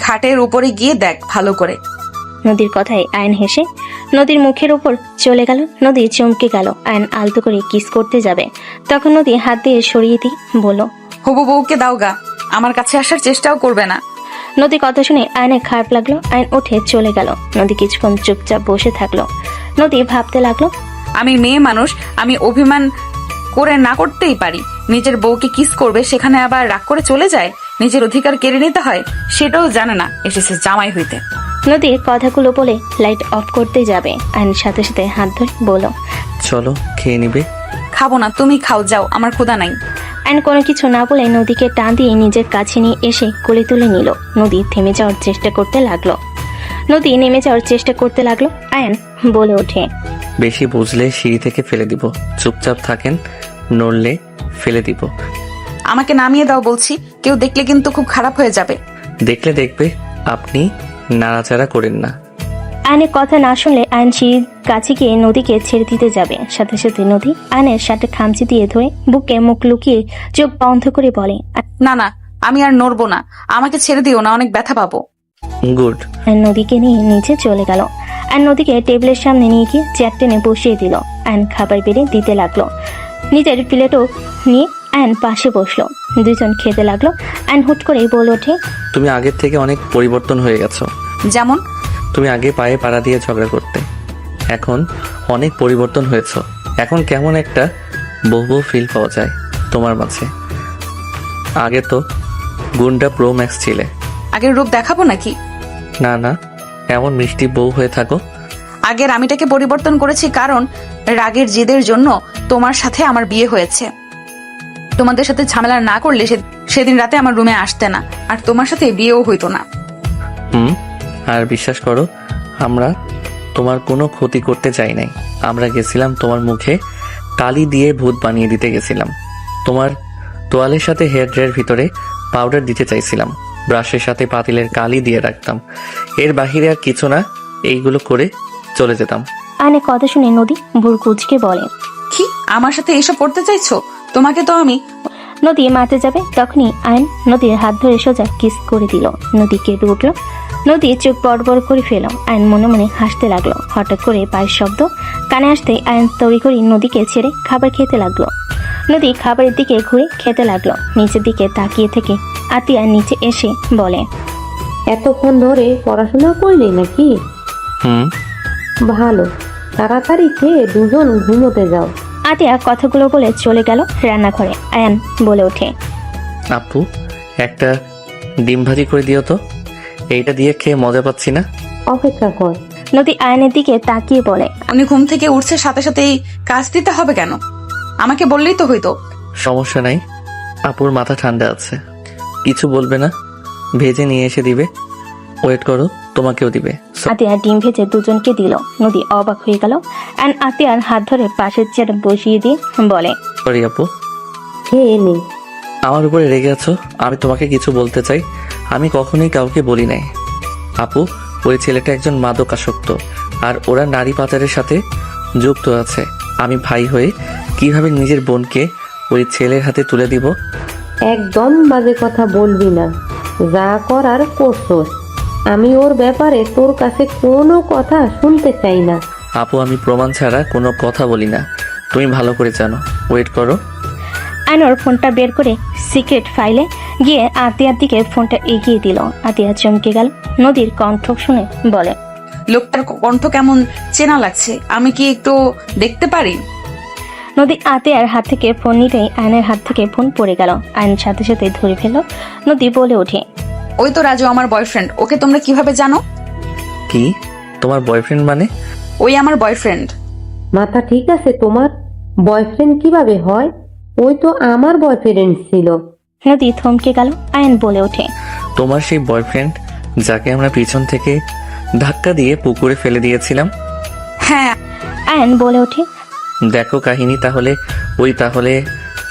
ঘাটের উপরে গিয়ে দেখ ভালো করে। নদীর কথায় আয়ন হেসে নদীর মুখের উপর চলে গেল। নদী চমকে গেল। আয়ন আলতো করে কিস করতে যাবে, তখন নদী হাত দিয়ে সরিয়ে দিয়ে বলল, হবু বউকে দাও গা, আমার কাছে আসার চেষ্টাও করবে না। নদী কথা শুনে আয়নের খারাপ লাগলো। আয়ন উঠে চলে গেল। নদী কিছুক্ষণ চুপচাপ বসে থাকলো। নদী ভাবতে লাগলো, আমি মেয়ে মানুষ, আমি অভিমান করে না করতেই পারি। নিজের বউকে কিস করবে, সেখানে আবার রাগ করে চলে যায়, নিজের অধিকার কেড়ে নিতে হয়, সেটাও জানে না, এসেছে জামাই হইতে। নদীর কথাগুলো বলে লাইট অফ করতে যাবে। আয়ন সাথে সাথে হাত ধরে বলল, চলো, খেয়ে নিবে। খাবো না, তুমি খাও, যাও, আমার ক্ষুধা নাই। আয়ন কোনো কিছু না বলে নদীকে টান দিয়ে নিজের কাছে নিয়ে এসে কোলে তুলে নিল। নদী থেমে যাওয়ার চেষ্টা করতে লাগলো। নদী নেমে যাওয়ার চেষ্টা করতে লাগলো। আয়ান বলে ওঠে, বেশি বুঝলে সিঁড়ি থেকে ফেলে দিব। চুপচাপ থাকেন, নড়লে ফেলে দিব। আমাকে নামিয়ে দাও বলছি, কেউ দেখলে কিন্তু খুব খারাপ হয়ে যাবে। দেখলে দেখবে, আপনি নাড়াচাড়া করেন না। আয়নের কথা না শুনলে আয়ন সিঁড়ির কাছে গিয়ে নদীকে ছেড়ে দিতে যাবে। সাথে সাথে নদী আয়নের শার্টে খামচি দিয়ে ধরে বুকে মুখ লুকিয়ে চোখ বন্ধ করে বলে, না না, আমি আর নড়বো না, আমাকে ছেড়ে দিও না, অনেক ব্যথা পাবো। গুড। আয়ন নদীকে নিয়ে নিচে চলে গেল। আয়ন নদীকে টেবিলের সামনে নিয়ে গিয়ে চেয়ার টেনে বসিয়ে দিল। আয়ন খাবার বেড়ে দিতে লাগলো। নিজের প্লেটও নিয়ে আয়ন পাশে বসলো। দুজন খেতে লাগলো। আয়ন হুট করে বলে ওঠে, তুমি আগের থেকে অনেক পরিবর্তন হয়ে গেছো। যেমন? তুমি আগে পায়ে পাড়া দিয়ে ঝগড়া করতে, এখন অনেক পরিবর্তন হয়েছো। এখন কেমন একটা বহু ফিল পাওয়া যায় তোমার মাঝে। আগে তো গুন্ডা প্রো ম্যাক্স ছিলে। আগের রূপ দেখাবো নাকি? না না, এমন মিষ্টি বউ হয়ে থাকো। আগের আমিটাকে পরিবর্তন করেছি কারণ রাগের জেদের জন্য তোমার সাথে আমার বিয়ে হয়েছে। তোমাদের সাথে ঝামেলা না করলে সেদিন রাতে আমার রুমে আসতে না, আর তোমার সাথে বিয়েও হইতো না। আর বিশ্বাস করো, আমরা তোমার কোনো ক্ষতি করতে চাই নাই। আমরা গেছিলাম তোমার মুখে কালি দিয়ে ভূত বানিয়ে দিতে গেছিলাম। তোমার তোয়ালের সাথে হেয়ার ড্রায়ের ভিতরে পাউডার দিতে চাইছিলাম। ব্রাশের সাথে পাতিলের কালি দিয়ে রাখতাম। এর বাহিরে আর কিছু না, এইগুলো করে চলে যেতাম। আয়নের কথা শুনে নদী ভুল কুচকে বলে, কি আমার সাথে এসব করতে চাইছো? তোমাকে তো আমি। নদী মারতে যাবে, তখনই আয়ন নদীর হাত ধরে সোজা কিস করে দিল। নদী কেঁপে উঠল। নদী চোখ বড় বড় করে ফেল। আয়ন মনে মনে হাসতে লাগলো। হঠাৎ করে পায়ের শব্দ কানে আসতে আয়ন তড়িঘড়ি নদীকে ছেড়ে খাবার খেতে লাগলো। নদী খাবারের দিকে ঘুরে খেতে লাগলো। নিচের দিকে তাকিয়ে থেকে আতিয়া নিচে এসে বলে, এতক্ষণ ধরে পড়াশোনা করলি নাকি? ভালো, তাড়াতাড়ি খেয়ে দুজন ঘুমোতে যাও। আতিয়া কথাগুলো বলে চলে গেল রান্নাঘরে। আয়ান বলে ওঠে, আপু, একটা ডিম ভাজি করে দিও তো, এইটা দিয়ে খেয়ে মজা পাচ্ছি না। অপেক্ষা কর। নদী আয়নের দিকে তাকিয়ে বলে, উনি ঘুম থেকে উঠছে সাথে সাথে এই কাজ দিতে হবে কেন? আমাকে বললেই তো হইতো। সমস্যা নাই, আপুর মাথা ঠান্ডা আছে, কিছু বলবে না। ভেজে নিয়ে এসে দিবে, ওয়েট করো, তোমাকেও দিবে। আতিয়া ডিম ভেজে দুজনকে দিল। নদী অবাক হয়ে গেল। অ্যান্ড আতিয়ার হাত ধরে পাশের চেয়ারে বসিয়ে দিয়ে বলে, সরি আপু, খেয়ে নে। আমার উপরে রেগে আছো? আমি তোমাকে কিছু বলতে চাই। আমি কখনোই কাউকে বলি নাই আপু, ওই ছেলেটা একজন মাদকাসক্ত, আর ওরা নারী পাচারের সাথে যুক্ত আছে। আমি ভাই হয়ে কিভাবে নিজের বোনকে ওই ছেলের হাতে তুলে দিব? একদম বাজে কথা বলবি না, যা করার করছোস। আমি ওর ব্যাপারে তোর কাছে কোনো কথা শুনতে চাই না। আপু, আমি প্রমাণ ছাড়া কোনো কথা বলি না, তুমি ভালো করে জানো। ওয়েট করো। আনোর ফোনটা বের করে সিক্রেট ফাইলে গিয়ে আতিয়ার দিকে ফোনটা এগিয়ে দিল। আতিয়া চমকে গেল। নদীর কণ্ঠ শুনে বলে, লোকটার কণ্ঠ কেমন চেনা লাগছে, আমি কি একটু দেখতে পারি? নদী আতিয়ার হাত থেকে ফোন নিতেই আয়নের হাত থেকে ফোন পড়ে গেল। আয়ন সাথে সাথে ধরে ফেলল। নদী বলে ওঠে, ওই তো রাজু, আমার বয়ফ্রেন্ড। ওকে তোমরা কিভাবে জানো? কি তোমার বয়ফ্রেন্ড মানে? ওই আমার বয়ফ্রেন্ড। মাথা ঠিক আছে তোমার? বয়ফ্রেন্ড কিভাবে হয়? ওই তো আমার বয়ফ্রেন্ড ছিল। নদী থমকে গেল। আয়ন বলে ওঠে, তোমার সেই বয়ফ্রেন্ড যাকে আমরা পিছন থেকে ধাক্কা দিয়ে পুকুরে ফেলে দিয়েছিলাম? হ্যাঁ। আয়ন বলে ওঠে, দেখো কাহিনী তাহলে। ওই তাহলে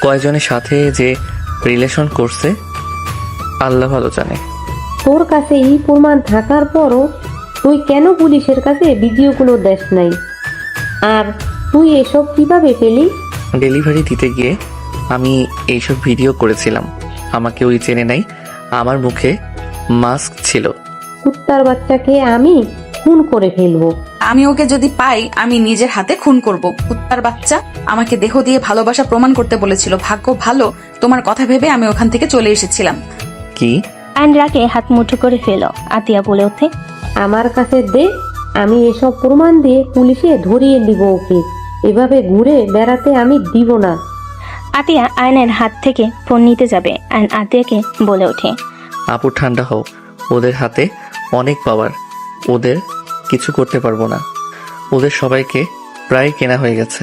কয়জনের সাথে যে রিলেশন করছে আল্লাহ ভালো জানে। তোর কাছে এই প্রমাণ থাকার পরও তুই কেন পুলিশের কাছে ভিডিওগুলো দেস নাই? আর তুই এসব কিভাবে পেলি? ডেলিভারি দিতে গিয়ে আমি এইসব ভিডিও করেছিলাম। আমাকে ওই চেনে নাই, আমার মুখে মাস্ক ছিল। কুত্তার বাচ্চাকে আমি খুন করে ফেলবো। আমি ওকে যদি পাই আমি নিজের হাতে খুন করব। কুত্তার বাচ্চা আমাকে দেহ দিয়ে ভালোবাসা প্রমাণ করতে বলেছিল। ভাগ্য ভালো, তোমার কথা ভেবে আমি ওখান থেকে চলে এসেছিলাম। কি? আয়ন রাগে হাত মুঠো করে ফেল। আতিয়া বলে ওঠে, আমার কাছে দে, আমি এসব প্রমাণ দিয়ে পুলিশে ধরিয়ে দিব ওকে। এভাবে ঘুরে বেড়াতে আমি দিব না। আতিয়া আয়নের হাত থেকে ফোন নিতে যাবে। আয়ন আতিয়াকে বলে ওঠে, আপু ঠান্ডা হও, ওদের হাতে অনেক পাওয়ার, ওদের কিছু করতে পারবো না। ওদের সবাইকে প্রায় কেনা হয়ে গেছে।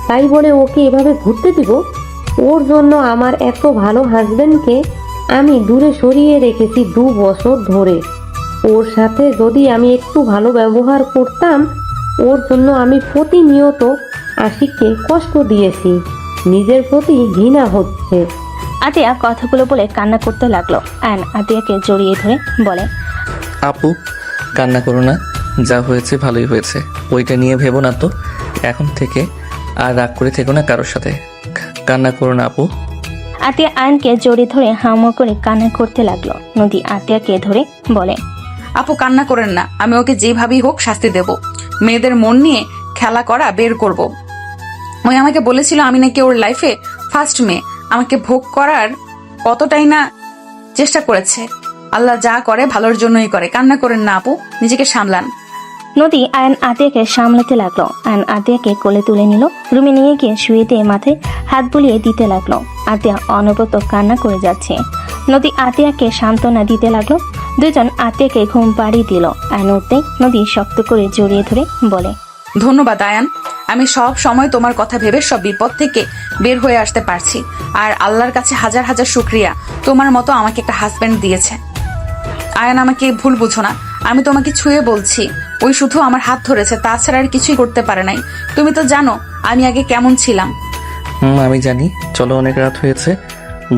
তাই বলে ওকে এভাবে ঘুরতে দিব? ওর জন্য আমার এত ভালো হাজবেন্ডকে আমি দূরে সরিয়ে রেখেছি 2 বছর ধরে। ওর সাথে যদি আমি একটু ভালো ব্যবহার করতাম, ওর জন্য আমি প্রতিনিয়ত আশিককে কষ্ট দিয়েছি, নিজের প্রতি ঘৃণা হচ্ছে। আতিয়া কথাগুলো বলে কান্না করতে লাগলো। আয়ান আতিয়াকে জড়িয়ে ধরে বলে, আপু কান্না করো না, যা হয়েছে ভালোই হয়েছে, ওইটা নিয়ে ভেবো না তো। এখন থেকে আর রাগ করে থেকো না কারোর সাথে, কান্না করো না আপু। আতিয়া আয়নকে জড়িয়ে ধরে হাউমাউ করে কান্না করতে লাগলো। নদী আতিয়াকে ধরে বলে, আপু কান্না করেন না, আমি ওকে যেভাবেই হোক শাস্তি দেব। মেয়েদের মন নিয়ে খেলা করা বের করব। ওই আমাকে বলেছিল আমি নাকি ওর লাইফে ফার্স্ট মেয়ে, আমাকে ভোগ করার কতটাই না চেষ্টা করেছে। আল্লাহ যা করে ভালোর জন্যই করে। কান্না করেন না আপু, নিজেকে সামলান। নদী আয়ন আতিয়াকে সামলাতে লাগলো। আয়ন আতিয়াকে কোলে তুলে নিল, রুমে নিয়ে গিয়ে শুয়ে দিয়ে মাথায় হাত বুলিয়ে দিতে লাগলো। আতিয়া অনবরত কান্না করে যাচ্ছে। নদী আতিয়াকে সান্ত্বনা দিতে লাগলো। দুজন আতিয়াকে ঘুম পাড়িয়ে দিল। আয়ন উঠতেই নদী শক্ত করে জড়িয়ে ধরে বলে, ধন্যবাদ আয়ান, আমি সব সময় তোমার কথা ভেবে সব বিপদ থেকে বের হয়ে আসতে পারছি। আর আল্লাহর কাছে হাজার হাজার শুক্রিয়া, তোমার মতো আমাকে একটা হাজবেন্ড দিয়েছে। আয়ান আমাকে ভুল বুঝো না, আমি তোমাকে ছুঁয়ে বলছি, ওই শুধু আমার হাত ধরেছে, তাছাড়া আর কিছুই করতে পারে নাই। তুমি তো জানো আমি আগে কেমন ছিলাম। আমি জানি, চলো অনেক রাত হয়েছে,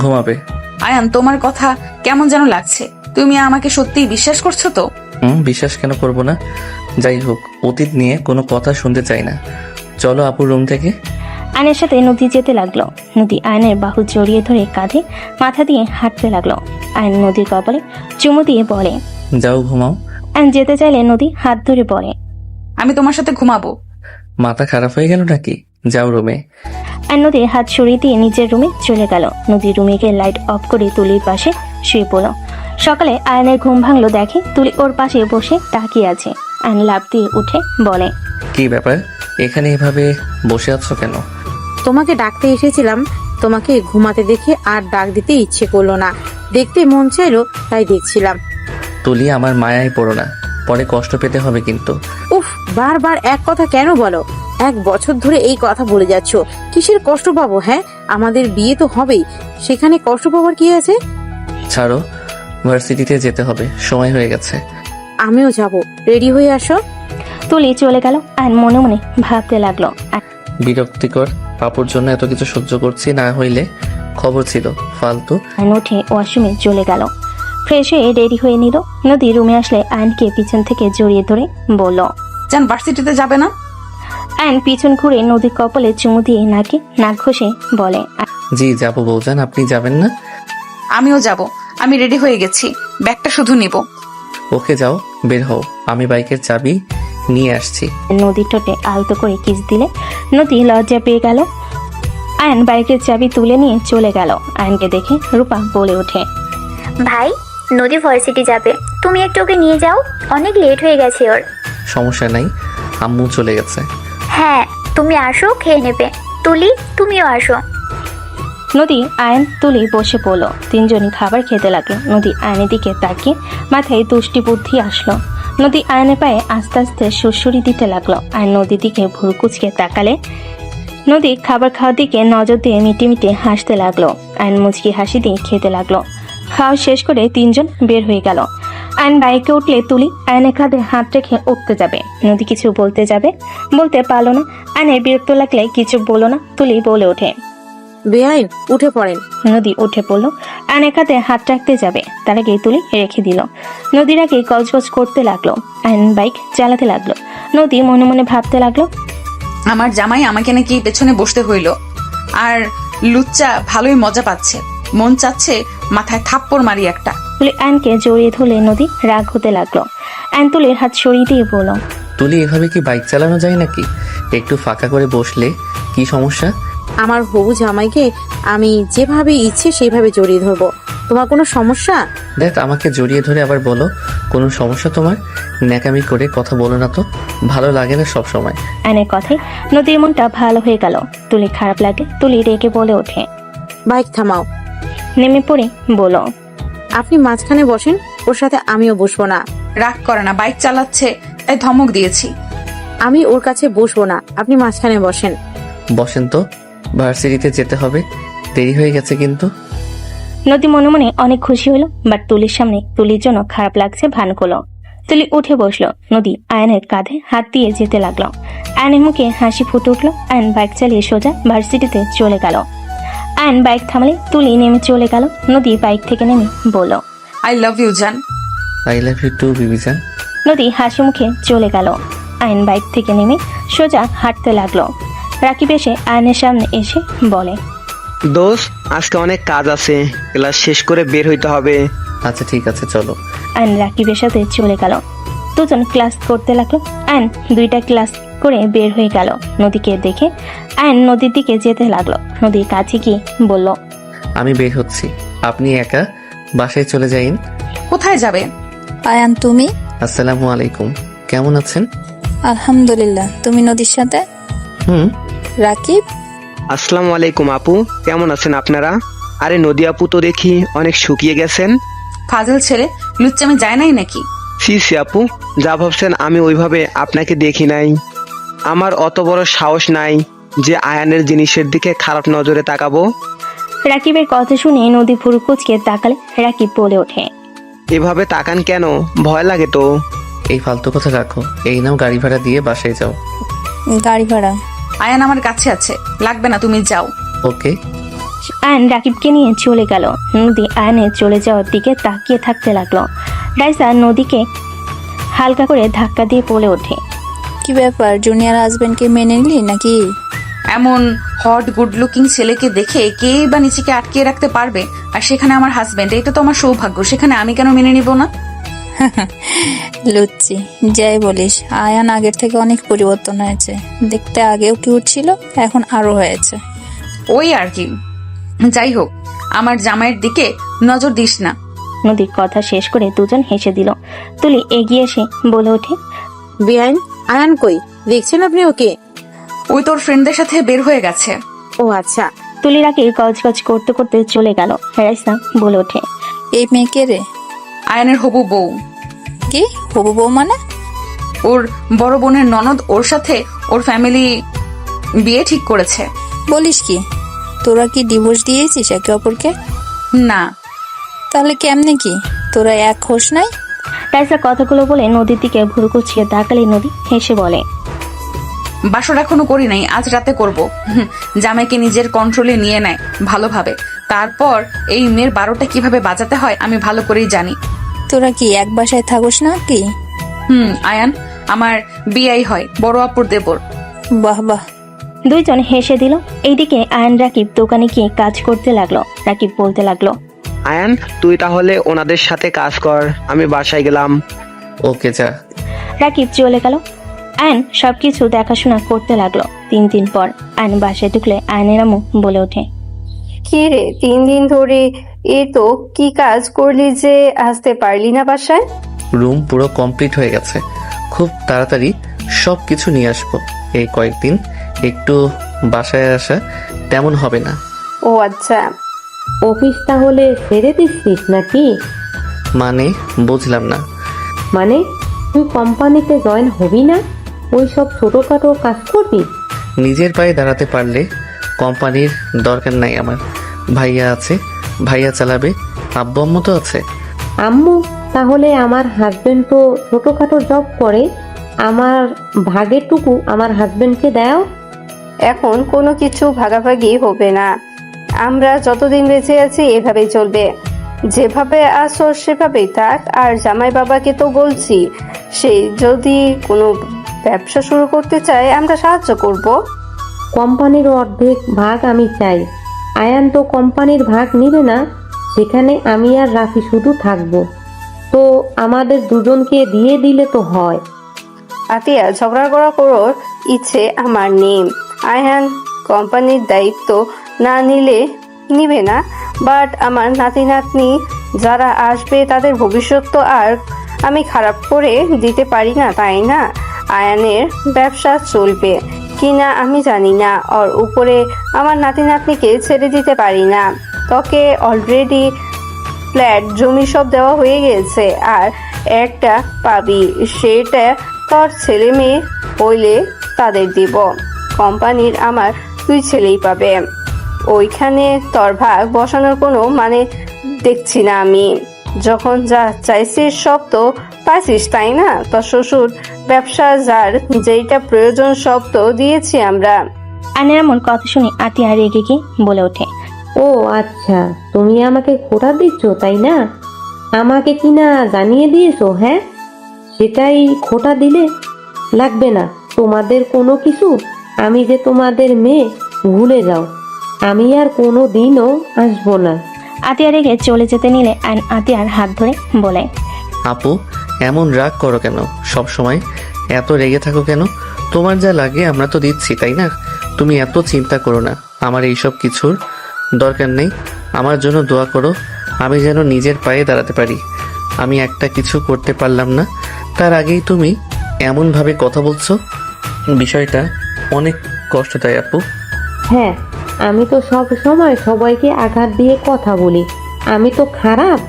ঘুমাবে। আয়ান তোমার কথা কেমন যেন লাগছে, তুমি আমাকে সত্যিই বিশ্বাস করছো তো? বিশ্বাস কেন করবো না? যাই হোক, অতীত নিয়ে কোনো কথা শুনতে চাই না, চলো আপুর রুম থেকে। আয়নের সাথে নদী যেতে লাগলো। নদী আয়নের বাহু জড়িয়ে ধরে কাঁধে মাথা দিয়ে হাঁটতে লাগলো। আয়ন নদীর কপালে চুমু দিয়ে বলে, যাও ঘুমাও। আয়ন যেতে চাইলে নদী হাত ধরে বলে, আমি তোমার সাথে ঘুমাবো। মাথা খারাপ হয়ে গেল নাকি? যাও রুমে। আয়ন নদীর হাত সরিয়ে দিয়ে নিজের রুমে চলে গেল। নদীর রুমে গিয়ে লাইট অফ করে তুলির পাশে শুয়ে পড়ল। সকালে আয়নের ঘুম ভাঙলো, দেখে তুলি ওর পাশে বসে তাকিয়ে আছে। আয়ন লাফ দিয়ে উঠে বলে, কি ব্যাপার, এখানে এভাবে বসে আছো কেন? তোমাকে ডাকতে এসেছিলাম, তোমাকে ঘুমাতে দেখে আর ডাক দিতে ইচ্ছে করলো না, দেখতে মন চাইলো তাই দেখছিলাম। তুলি, আমার মায়ায় পড়ো না, পরে কষ্ট পেতে হবে কিন্তু। উফ, বারবার এক কথা কেন বলো? 1 বছর ধরে এই কথা বলে যাচ্ছ, কিসের কষ্ট পাবো? হ্যাঁ, আমাদের বিয়ে তো হবেই, সেখানে কষ্ট পাওয়ার কি আছে? ছাড়ো, ভার্সিটিতে যেতে হবে, সময় হয়ে গেছে। আমিও যাব, রেডি হয়ে আসো। তুলি চলে গেল। আয়ন মনে মনে ভাবতে লাগলো, বিরক্তিকর, পাপুর জন্য এত কিছু সহ্য করছি, না হইলে খবর ছিল ফালতু। আয়ন উঠে ওয়াশরুমে চলে গেল। ফ্রেশ হয়ে রেডি হয়ে নিল। নদী রুমে আসলে আয়নকে পিছন থেকে জড়িয়ে ধরে বলল, জান ভার্সিটিতে যাবে না? আয়ন পিছন ঘুরে নদীর কপালে চুমু দিয়ে নাকে নাক ঘষে বলে, জি যাবো বউজান, আপনি যাবেন না? আমিও যাব, আমি রেডি হয়ে গেছি, ব্যাগটা শুধু নিব। ওকে যাও, বের হও, আমি বাইকের চাবি নিয়ে আসছি। নদীর ঠোঁটে আলতো করে কিস দিলে নদী লজ্জা পেয়ে গেল। আয়ন বাইকের চাবি তুলে নিয়ে চলে গেল। আয়নকে দেখে রূপা বলে ওঠে, ভাই, নদী ভার্সিটি যাবে, তুমি একটু ওকে নিয়ে যাও, অনেক লেট হয়ে গেছে ওর। সমস্যা নাই, আম্মু চলে গেছে। হ্যাঁ, তুমি আসো, খেয়ে নেবে। তুলি, তুমিও আসো। নদী আয়ন তুলি বসে পড়লো। তিনজনই খাবার খেতে লাগলো। নদী আয়নের দিকে তাকিয়ে মাথায় দুষ্টি বুদ্ধি আসলো। নদী আয়নের পায়ে আস্তে আস্তে সুরসুরি দিতে লাগলো। আয়ন নদীর দিকে ভুরু কুচকে তাকালে নদী খাবার খাওয়ার দিকে নজর দিয়ে মিটে মিটে হাসতে লাগলো। আয়ন মুচকি হাসি দিয়ে খেতে লাগলো। খাওয়া শেষ করে তিনজন বের হয়ে গেল। আয়ন বাইকে উঠলে তুলি আয়নের কাঁধে হাত রেখে উঠতে যাবে। নদী কিছু বলতে যাবে, বলতে পারলো না। আয়নের বিরক্ত লাগলে কিছু বলো না। তুলি বলে ওঠে, বেআইন, উঠে পড়েন। নদী উঠে পড়লো। আয়নের কাঁধে হাত রাখতে যাবে, তার আগে তুলি রেখে দিল। নদীর আগে গজগজ করতে লাগলো। আয়ন বাইক চালাতে লাগলো। নদী মনে মনে ভাবতে লাগলো, আমার জামাই আমাকে নাকি পেছনে বসতে হইল, আর লুচ্চা ভালোই মজা পাচ্ছে, মন চাচ্ছে মাথায় থাপ্পড় মারি একটা। তুলি আয়নকে জড়িয়ে ধরলে নদী রাগ হতে লাগলো। আয়ন তুলির হাত সরিয়ে দিয়ে বলল, তুলি, এভাবে কি বাইক চালানো যায় নাকি? একটু ফাঁকা করে বসলে কি সমস্যা? আমার হবু জামাইকে আমি যেভাবে ইচ্ছে সেইভাবে জড়িয়ে ধরবো, তোমার কোনো সমস্যা? দেখ, আমাকে জড়িয়ে ধরে আবার বলো কোনো সমস্যা তোমার? ন্যাকামি করে কথা বলো না তো, ভালো লাগে না সব সময়। আয়নের কথায় নদীর মনটা ভালো হয়ে গেল। তুলি খারাপ লাগে। তুলি রেগে বলে ওঠে, বাইক থামাও। নেমে পড়ে বলো, আপনি মাঝখানে বসেন, ওর সাথে আমিও বসবো না। রাগ করে না, বাইক চালাচ্ছে তাই ধমক দিয়েছি। আমি ওর কাছে বসবো না, আপনি মাঝখানে বসেন। বসেন তো, ভার্সিটিতে যেতে হবে, দেরি হয়ে গেছে কিন্তু। নদী মনে মনে অনেক খুশি হলো, বাট তুলির সামনে তুলির জন্য খারাপ লাগছে ভান করলো। তুলি উঠে বসলো। নদী আয়নের কাঁধে হাত দিয়ে যেতে লাগলো। আয়নের মুখে হাসি ফুটে উঠলো। আয়ন বাইক চালিয়ে সোজা ভার্সিটিতে চলে গেল। আয়ন বাইক থামালে তুলি নেমে চলে গেল। নদী বাইক থেকে নেমে বলল, আই লাভ ইউ জান। আই লাভ ইউ টু বিবিজান। নদী হাসি মুখে চলে গেল। আয়ন বাইক থেকে নেমে সোজা হাঁটতে লাগলো। রাকিব এসে আয়নের সামনে এসে বলে, দোস্ত, আজকে অনেক কাজ আছে, ক্লাস শেষ করে বের হইতে হবে। আচ্ছা ঠিক আছে চলো। আয়ন রাকিবের সাথে চলে গেল। দুজন ক্লাস করতে লাগলো। আয়ন 2টা ক্লাস করে বের হয়ে গেল। নদীকে দেখে আয়ন নদীর দিকে যেতে লাগলো। নদীর কাছে গিয়ে বলল, আমি বের হচ্ছি, আপনি একা বাসায় চলে যাইন। কোথায় যাবে? আয়ান, তুমি? আসসালামু আলাইকুম, কেমন আছেন? আলহামদুলিল্লাহ। তুমি নদীর সাথে? হুম। রাকিব? আসসালামু আলাইকুম আপু, কেমন আছেন আপনারা? আরে নদী আপু তো দেখি অনেক শুকিয়ে গেছেন। ফাজল ছেলে, লুচ্চামি যায় নাই নাকি? সি সি আপু, যা ভাবছেন আমি ওইভাবে আপনাকে দেখি নাই। আমার অত বড় সাহস নাই যে আয়ানের জিনিসের দিকে খারাপ নজরে তাকাবো। রাকিবের কথা শুনে নদী ভুরু কুচকে তাকালে। রাকিব বলে ওঠে, এভাবে তাকান কেন? ভয় লাগে তো। এই ফালতু কথা রাখো, এই নাও গাড়ি ভাড়া দিয়ে বাসায় যাও। গাড়ি ভাড়া? আয়ান আমার কাছে আছে, লাগবে না, তুমি যাও। ওকে। আয়ন রাকিবকে নিয়ে চলে গেল। নদী আয়নের চলে যাওয়ার দিকে তাকিয়ে থাকতে লাগলো। রাইসা নদীকে হালকা করে ধাক্কা দিয়ে বলে ওঠে, কি ব্যাপার, জুনিয়র হাজবেন্ডকে মেনে নিলি নাকি? এমন হট গুড লুকিং ছেলেকে দেখে কে বা নিজেকে আটকিয়ে রাখতে পারবে? আর সেখানে আমার হাজবেন্ড, এটা তো আমার সৌভাগ্য, সেখানে আমি কেন মেনে নিব না? লুচ্ছি, যাই বলিস, আয়ান আগের থেকে অনেক পরিবর্তন হয়েছে। দেখতে আগেও কিউট ছিল, এখন আরো হয়েছে। ওই আর কি। যাই হোক, আমার জামাইয়ের দিকে নজর দিস না। নদীর কথা শেষ করে দুজন হেসে দিল। তুলি এগিয়ে এসে বলে ওঠে, বিআইন, আয়ান কই? দেখছেন আপনি ওকে? ওই তোর ফ্রেন্ডদের সাথে বের হয়ে গেছে। ও আচ্ছা। তুলি রাকিব গজগজ করতে করতে চলে গেল। রাইসা বলে ওঠে, এই মেয়েকে রে? আয়ানের হবু বউ। কি হবু বউ মানে? ওর বড় বোনের ননদ, ওর সাথে ওর ফ্যামিলি বিয়ে ঠিক করেছে। বলিস কি? তোরা কি ডিভোর্স দিয়েছিস একে অপরকে? না। তাহলে কেমনে কি? তোরা এক হোস নাই? রাইসা কথাগুলো বলে নদীর দিকে ভুরু কুচকে তাকালে নদী হেসে বলে, বাসর এখনো করি নাই, আজ রাতে করব। জামাইকে নিজের কন্ট্রোলে নিয়ে নেয় ভালোভাবে, তারপর এই মেয়ের 12টা কিভাবে বাজাতে হয় আমি ভালো করেই জানি। তোরা কি এক বাসায় থাকোস না কি? আয়ান আমার বিয়াই হয়, বড় আপুর দেবর। বাহ বাহ। দুইজন হেসে দিল। এইদিকে আয়ন রাকিব দোকানে গিয়ে কাজ করতে লাগলো। রাকিব বলতে লাগলো, আয়ান, তুই তাহলে ওনাদের সাথে কাজ কর, আমি বাসায় গেলাম। ওকে যা। রাকিব চলে গেল। আয়ন সবকিছু দেখাশোনা করতে লাগলো। 3 দিন পর আয়ন বাসায় ঢুকলে আয়নের আম্মু বলে ওঠে, কি রে, 3 দিন ধরে এ তো কি কাজ করলি যে আসতে পারলি না বাসায়? রুম পুরো কমপ্লিট হয়ে গেছে, খুব তাড়াতাড়ি সব কিছু নিয়ে আসবো। এই কয়েকদিন একটু বাসায় আসা তেমন হবে না। ও আচ্ছা। অফিস তাহলে ছেড়ে দিচ্ছিস নাকি? মানে বুঝলাম না। মানে তুই কোম্পানিতে জয়েন হবি না? ওই সব ছোটখাটো কাজ করবি? নিজের পায়ে দাঁড়াতে পারলে কোম্পানির দরকার নাই আমার। ভাইয়া আছে, ভাইয়া চালাবে, আব্বু আম্মু তো আছে। আম্মু? তাহলে আমার হাজবেন্ড তো ছোটখাটো জব করে, আমার ভাগেরটুকু আমার হাজবেন্ডকে দাও। এখন কোনো কিছু ভাগাভাগি হবে না। আমরা যতদিন বেঁচে আছি এভাবেই চলবে। যেভাবে আসো সেভাবেই থাক। আর জামাই বাবাকে তো বলছি, সে যদি কোনো ব্যবসা শুরু করতে চায় আমরা সাহায্য করব। কোম্পানির অর্ধেক ভাগ আমি চাই। আয়ান তো কোম্পানির ভাগ নিবে না, সেখানে আমি আর রাফি শুধু থাকবো। তো আমাদের দুজনকে দিয়ে দিলে তো হয়। আতিয়া, ঝগড়া করার ইচ্ছে আমার নেই। আয়ান কোম্পানির দায়িত্ব না নিলে নিবে না, বাট আমার নাতি নাতনি যারা আসবে তাদের ভবিষ্যৎ তো আর আমি খারাপ করে দিতে পারি না, তাই না? আয়ানের ব্যবসা চলবে কিনা আমি জানি না, আর উপরে আমার নাতি নাতনিকে ছেড়ে দিতে পারি না। তোকে অলরেডি ফ্ল্যাট জমি সব দেওয়া হয়ে গেছে, আর একটা পাবি, সেটা তোর ছেলে মেয়ে হইলে তাদের দিব। কোম্পানির আমার 2 ছেলেই পাবে। ওইখানে তোর ভাগ বসানোর কোনো মানে দেখছি না আমি। যখন যা চাইছিস সব তো পাইছিস, তাই না? তোর শ্বশুর ব্যবসা, যার যেইটা প্রয়োজন সব তো দিয়েছি আমরা। আয়নের এমন কথা শুনে আতিয়া রেগে গিয়ে বলে ওঠে, ও আচ্ছা, তুমি আমাকে খোটা দিচ্ছ তাই না? আমাকে কি না জানিয়ে দিয়েছো? হ্যাঁ, সেটাই খোটা দিলে লাগবে না তোমাদের কোনো কিছু। আমি যে তোমাদের মেয়ে, ভুলে যাও। আমি আর কোনো দিনও আসবো না। আতিয়া রেগে চলে যেতে নিলে আয়ন আতিয়ার হাত ধরে বলে, আপু, এমন রাগ করো কেন? সব সময় এত রেগে থাকো কেন? তোমার যা লাগে আমরা তো দিচ্ছি, তাই না? তুমি এত চিন্তা করো না, আমার এইসব কিছুর দরকার নেই। আমার জন্য দোয়া করো, আমি যেন নিজের পায়ে দাঁড়াতে পারি। আমি একটা কিছু করতে পারলাম না, তার আগেই তুমি এমনভাবে কথা বলছো, বিষয়টা অনেক কষ্ট দেয় আপু। হ্যাঁ, আমি তো সব সময় সবাইকে আঘাত দিয়ে কথা বলি। আমি তো খারাপ?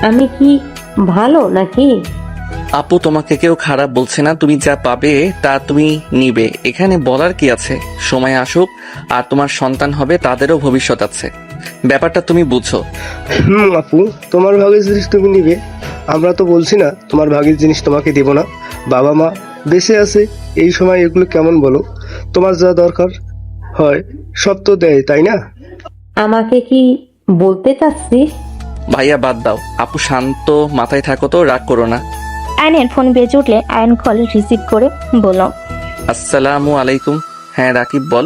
আমি কি ভালো নাকি? আপু, তোমাকে কেউ খারাপ বলছে না, তুমি যা পাবে তা তুমি নিবে, এখানে বলার কি আছে? সময় আসুক আর তোমার সন্তান হবে, তাদেরও ভবিষ্যৎ আছে, ব্যাপারটা তুমি বুঝো। আপু, তোমার ভাগের জিনিস তুমি নিবে, আমরা তো বলছি না তোমার ভাগের জিনিস তোমাকে দেব না। বাবা মা বেঁচে আছে এই সময়, এগুলো কেমন বলো? তোমার যা দরকার হয় সব তো দেয়, তাই না? আমাকে কি বলতে চাচ্ছিস? ভাইয়া বাদ দাও, আপু শান্ত মাথায় থাকো তো, রাগ করো না। আয়নের ফোন বেজে উঠলে আয়ন কল রিসিভ করে বলল, আসসালামু আলাইকুম। হ্যাঁ রাকিব, বল।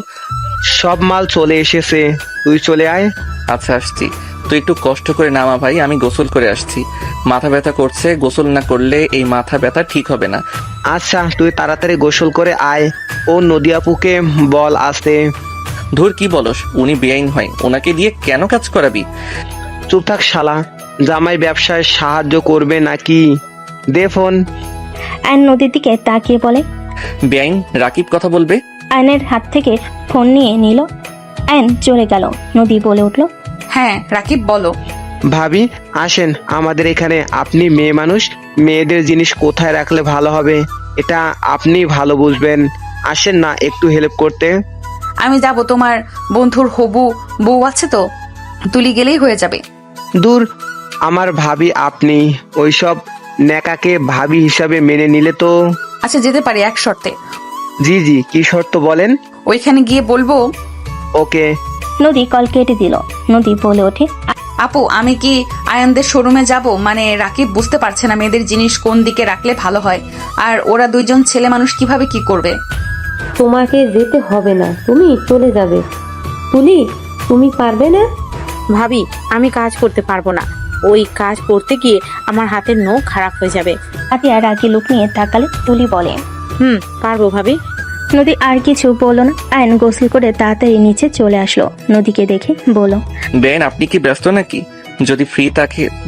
সব মাল চলে এসেছে, তুই চলে আয়। আচ্ছা আসছি, তুই একটু কষ্ট করে নামা ভাই, আমি গোসল করে আসছি। মাথা ব্যথা করছে, গোসল না করলে এই মাথা ব্যথা ঠিক হবে না। আচ্ছা, তুই তাড়াতাড়ি গোসল করে আয়। ও নদী আপুকে বল আসতে। ধুর, কি বলস? উনি বেআইন হয়, ওনাকে দিয়ে কেন কাজ করাবি? চুপ থাক শালা, জামাই ব্যবসায় সাহায্য করবে নাকি? দে ফোন। আয়ন নদীর দিকে তাকিয়ে বলে, বেআইন রাকিব কথা বলবে। আয়নের হাত থেকে ফোন নিয়ে নিল। আয়ন চলে গেল। নদী বলে উঠল, হ্যাঁ রাকিব, বলো। ভাবি আসেন আমাদের এখানে। আপনি মেয়ে মানুষ, মেয়েদের জিনিস কোথায় রাখলে ভালো হবে এটা আপনি ভালো বুঝবেন। আসেন না একটু হেল্প করতে। আমি যাব, তোমার বন্ধুর হবু বউ আছে তো, তুলি গেলেই হয়ে যাবে। দূর, আমার ভাবি আপনি ওইসব নেকাকে ভাবি হিসাবে মেনে নিলে তো। আচ্ছা যেতে পারি এক শর্তে। জি জি, কি শর্ত বলেন? ওইখানে গিয়ে বলবো। ওকে। নদী কল কেটে দিল। নদী বলে ওঠে, আপু, আমি কি আয়ানদের শোরুমে যাব? মানে রাকিব বুঝতে পারছে না মেয়েদের জিনিস কোন দিকে রাখলে ভালো হয়, আর ওরা দুইজন ছেলে মানুষ কিভাবে কি করবে। তোমাকে যেতে হবে না, তুমি চলে যাবে। তুলি, তুমি পারবে না? ভাবি, আমি কাজ করতে পারবো না। ওই কাজ করতে গিয়ে আমার হাতের নখ খারাপ হয়ে যাবে। আতিয়া রাগে লুক নিয়ে তাকালে তুলি বলে, পারবো ভাবি। নদী আর কিছু বলল না। আয়ন গোসল করে তাড়াতাড়ি নিচে চলে আসলো। নদীকে দেখে বলল, বেআইন আপনি কি ব্যস্ত নাকি?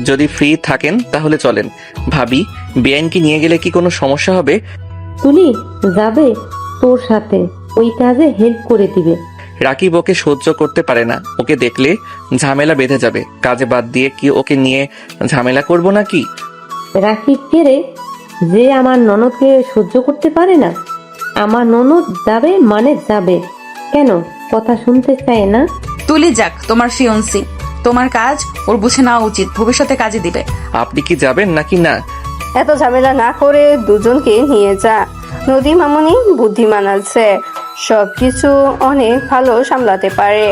যদি ফ্রি থাকেন তাহলে চলেন। ভাবি, বেআইনকে নিয়ে গেলে কি কোনো সমস্যা হবে? তুলি যাবে তোর সাথে, ওই কাজে হেল্প করে দিবে। রাকিব ওকে সহ্য করতে পারে না, ওকে দেখলে ঝামেলা বেঁধে যাবে। কাজে বাদ দিয়ে কি ওকে নিয়ে ঝামেলা করব নাকি? রাকিব কে রে, যে আমার ননদকে সহ্য করতে পারে না? আমার ননদ যাবে মানে যাবে, কেন কথা শুনতে চায় না? তুলি যাক, তোমার ফিয়ন্সি, তোমার কাজ ওর বুঝে নেওয়া উচিত, ভবিষ্যতে কাজে দিবে। আপনি কি যাবেন নাকি না? এত ঝামেলা না করে দুজনকে নিয়ে যা। নদী মামনি বুদ্ধিমান আছে, সবকিছু অনেক ভালো সামলাতে পারে।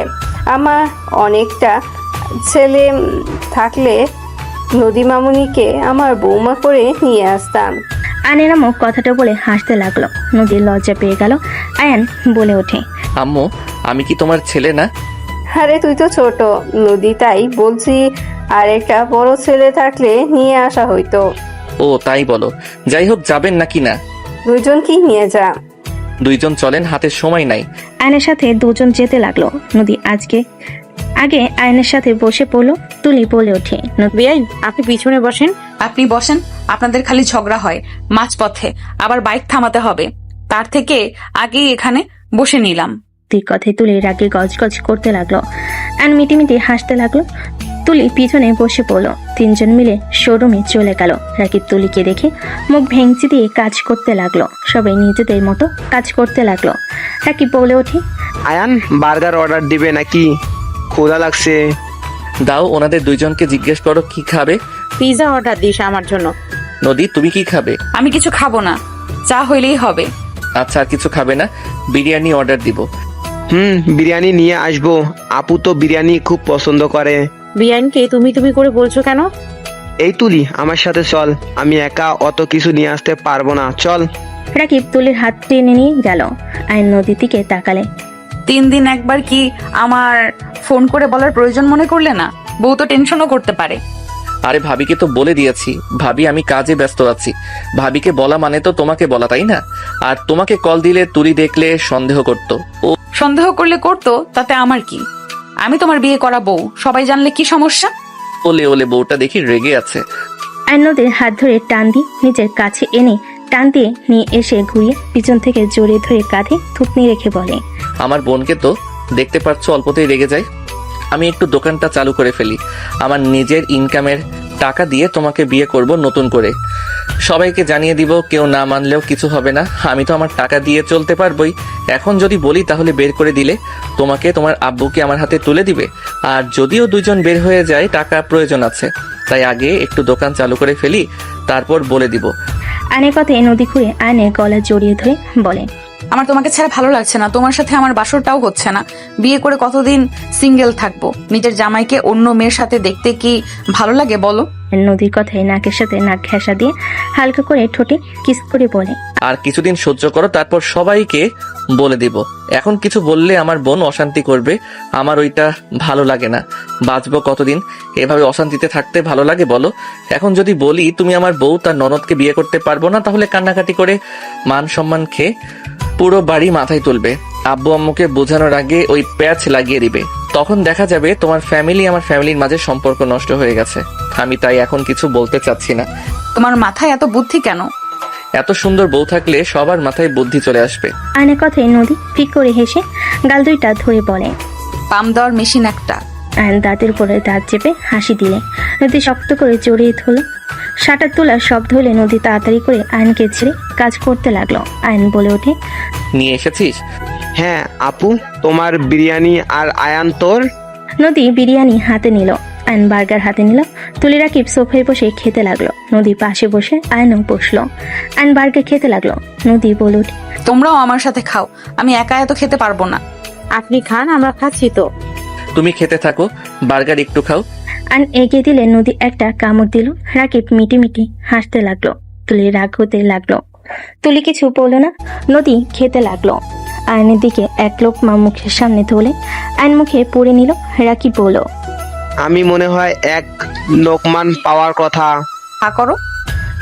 আমার অনেকটা ছেলে থাকলে নদী মামনিকে আমার বৌমা করে নিয়ে আসতাম। আয়নের আম্মু কথাটা বলে হাসতে লাগলো। নদীর লজ্জা পেয়ে গেল। আয়ান বলে ওঠে, আম্মু, আমি কি তোমার ছেলে না? আরে তুই তো ছোট নদী, তাই বলছি আর একটা বড় ছেলে থাকলে নিয়ে আসা হইতো। ও তাই বলো। যাই হোক, যাবেন নাকি না? দুইজনকেই নিয়ে যা। দুইজন চলেন, হাতে সময় নাই। আয়নের সাথে দুজন যেতে লাগলো। নদী আগে আয়নের সাথে বসে পড়লো। তুলি বলে ওঠে, বেআইন আপনি পিছনে বসেন। আপনি বসেন, আপনাদের খালি ঝগড়া হয় মাঝপথে, আবার বাইক থামাতে হবে, তার থেকে আগেই এখানে বসে নিলাম। নদীর কথায় তুলি রাগে গজগজ করতে লাগলো। আয়ন মিটিমিটি হাসতে লাগলো। তুলি পিছনে বসে পড়লো। তিনজন মিলে শোরুমে চলে গেল। রাকিব তুলিকে দেখে মুখ ভেঙচি দিয়ে কাজ করতে লাগলো। সবাই নিজেদের মতো কাজ করতে লাগলো। রাকিব বলে ওঠে, আয়ান বার্গার অর্ডার দিবে নাকি? ক্ষুধা লাগছে। দাও, ওনাদের দুইজনকে জিজ্ঞেস করো কি খাবে। পিৎজা অর্ডার দিস আমার জন্য। নদী তুমি কি খাবে? আমি কিছু খাবো না, চা হইলেই হবে। আচ্ছা, আর কিছু খাবে না? বিরিয়ানি অর্ডার দিব। বিরিয়ানি নিয়ে আসবো। আপু তো বিরিয়ানি খুব পছন্দ করে। বিরিয়ানিকে তুমি তুমি করে বলছো কেন? এই তুলি, আমার সাথে চল। আমি একা অত কিছু নিয়ে আসতে পারবো না, চল। রাকিব তুলির হাত টেনে নিয়ে গেল। আয়ন নদীর দিকে তাকালে। 3 দিন একবার কি আমার ফোন করে বলার প্রয়োজন মনে করলে না? বউ তো টেনশনও করতে পারে। আরে ভাবিকে তো বলে দিয়েছি, ভাবি আমি কাজে ব্যস্ত আছি। ভাবিকে বলা মানে তো তোমাকে বলা, তাই না? আর তোমাকে কল দিলে তুলি দেখলে সন্দেহ করতো। ও সন্দেহ করলে করতো, তাতে আমার কি? আমি তোমার বিয়ে করা বউ, সবাই জানলে কি সমস্যা? ওলে ওলে বউটা দেখি রেগে আছে। আয়ন নদীর হাত ধরে টান দিয়ে নিজের কাছে এনে টান দিয়ে নিয়ে এসে ঘুরিয়ে পিছন থেকে জড়িয়ে ধরে কাঁধে থুতনি রেখে বলে, আমার বোনকে তো দেখতে পাচ্ছ অল্পতেই রেগে যায়। আমি একটু দোকানটা চালু করে ফেলি, আমার নিজের ইনকামের টাকা দিয়ে তোমাকে বিয়ে করব নতুন করে। সবাইকে জানিয়ে দিব, কেউ না মানলেও কিছু হবে না। আমি তো আমার টাকা দিয়ে চলতে পারবোই। এখন যদি বলি তাহলে বের করে দিলে তোমাকে তোমার আব্বুকে আমার হাতে তুলে দিবে। আর যদিও দুজন বের হয়ে যায়, টাকা প্রয়োজন আছে, তাই আগে একটু দোকান চালু করে ফেলি, তারপর বলে দিব। আয়নের কথায় নদী ঘুরে আয়নের গলা জড়িয়ে ধরে বলে, আমার তোমাকে ছাড়া ভালো লাগছে না, তোমার সাথে আমার বাসরটাও হচ্ছে না। বিয়ে করে কতদিন সিঙ্গেল থাকবো? নিজের জামাইকে অন্য মেয়ের সাথে দেখতে কি ভালো লাগে বলো? নদীর কথায় নাকের সাথে নাক ঘেঁষা দিয়ে হালকা করে ঠোঁটে কিস করে বলে, আর কিছুদিন সহ্য করো, তারপর সবাইকে বলে দিব। এখন কিছু বললে আমার বোন অশান্তি করবে, আমার ওইটা ভালো লাগে না। বাঁচবো কতদিন এভাবে অশান্তিতে থাকতে? ভালো লাগে বলো? এখন যদি বলি তুমি আমার বউ, তার ননদকে বিয়ে করতে পারবো না, তাহলে কান্নাকাটি করে মান সম্মান খেয়ে পুরো বাড়ি মাথায় তুলবে। আব্বু আম্মুকে বোঝানোর আগে ওই প্যাচ লাগিয়ে দিবে। তখন দেখা যাবে তোমার ফ্যামিলি আমার ফ্যামিলির মাঝে সম্পর্ক নষ্ট হয়ে গেছে। আমি তাই এখন কিছু বলতে চাচ্ছি না। তোমার মাথায় এত বুদ্ধি কেন? এত সুন্দর বউ থাকলে সবার মাথায় বুদ্ধি চলে আসবে। আয়নের কথায় নদী ফিক করে হেসে গাল দুইটা ধরে বলে, পাম দেওয়ার মেশিন একটা। আয়ন দাঁতের উপরে দাঁত চেপে হাসি দিলে নদী শক্ত করে জড়িয়ে ধরল। শাটার তোলার শব্দ হলে নদী তাড়াতাড়ি করে আয়নকে ছেড়ে কাজ করতে লাগলো। আয়ন বলে ওঠে, নিয়ে এসেছিস? হ্যাঁ আপু, তোমার বিরিয়ানি। আর আয়ান তোর? নদী বিরিয়ানি হাতে নিল, আয়ন বার্গার হাতে নিল। তুলি রাকিব সোফায় বসে খেতে লাগলো। নদী পাশে বসে আয়নও বসলো। আয়ন বার্গার খেতে লাগলো। নদী বলে ওঠে, তোমরাও আমার সাথে খাও, আমি একা এত খেতে পারবো না। আপনি খান, আমরা খাচ্ছি তো। তুমি খেতে থাকো, বার্গার একটু খাও। আয়ন এগিয়ে দিলে নদী একটা কামড় দিল। রাকিব মিটি মিটি হাসতে লাগলো। তুলি রাগ হতে লাগলো। তুলি কিছু বললো না। নদী খেতে লাগলো। আয়নের দিকে এক লোকমা মুখের সামনে ধরলে আয়ন মুখে পুড়ে নিল। রাকিব বলল, আমি মনে হয় এক লোকমান পাওয়ার কথা। হা করো।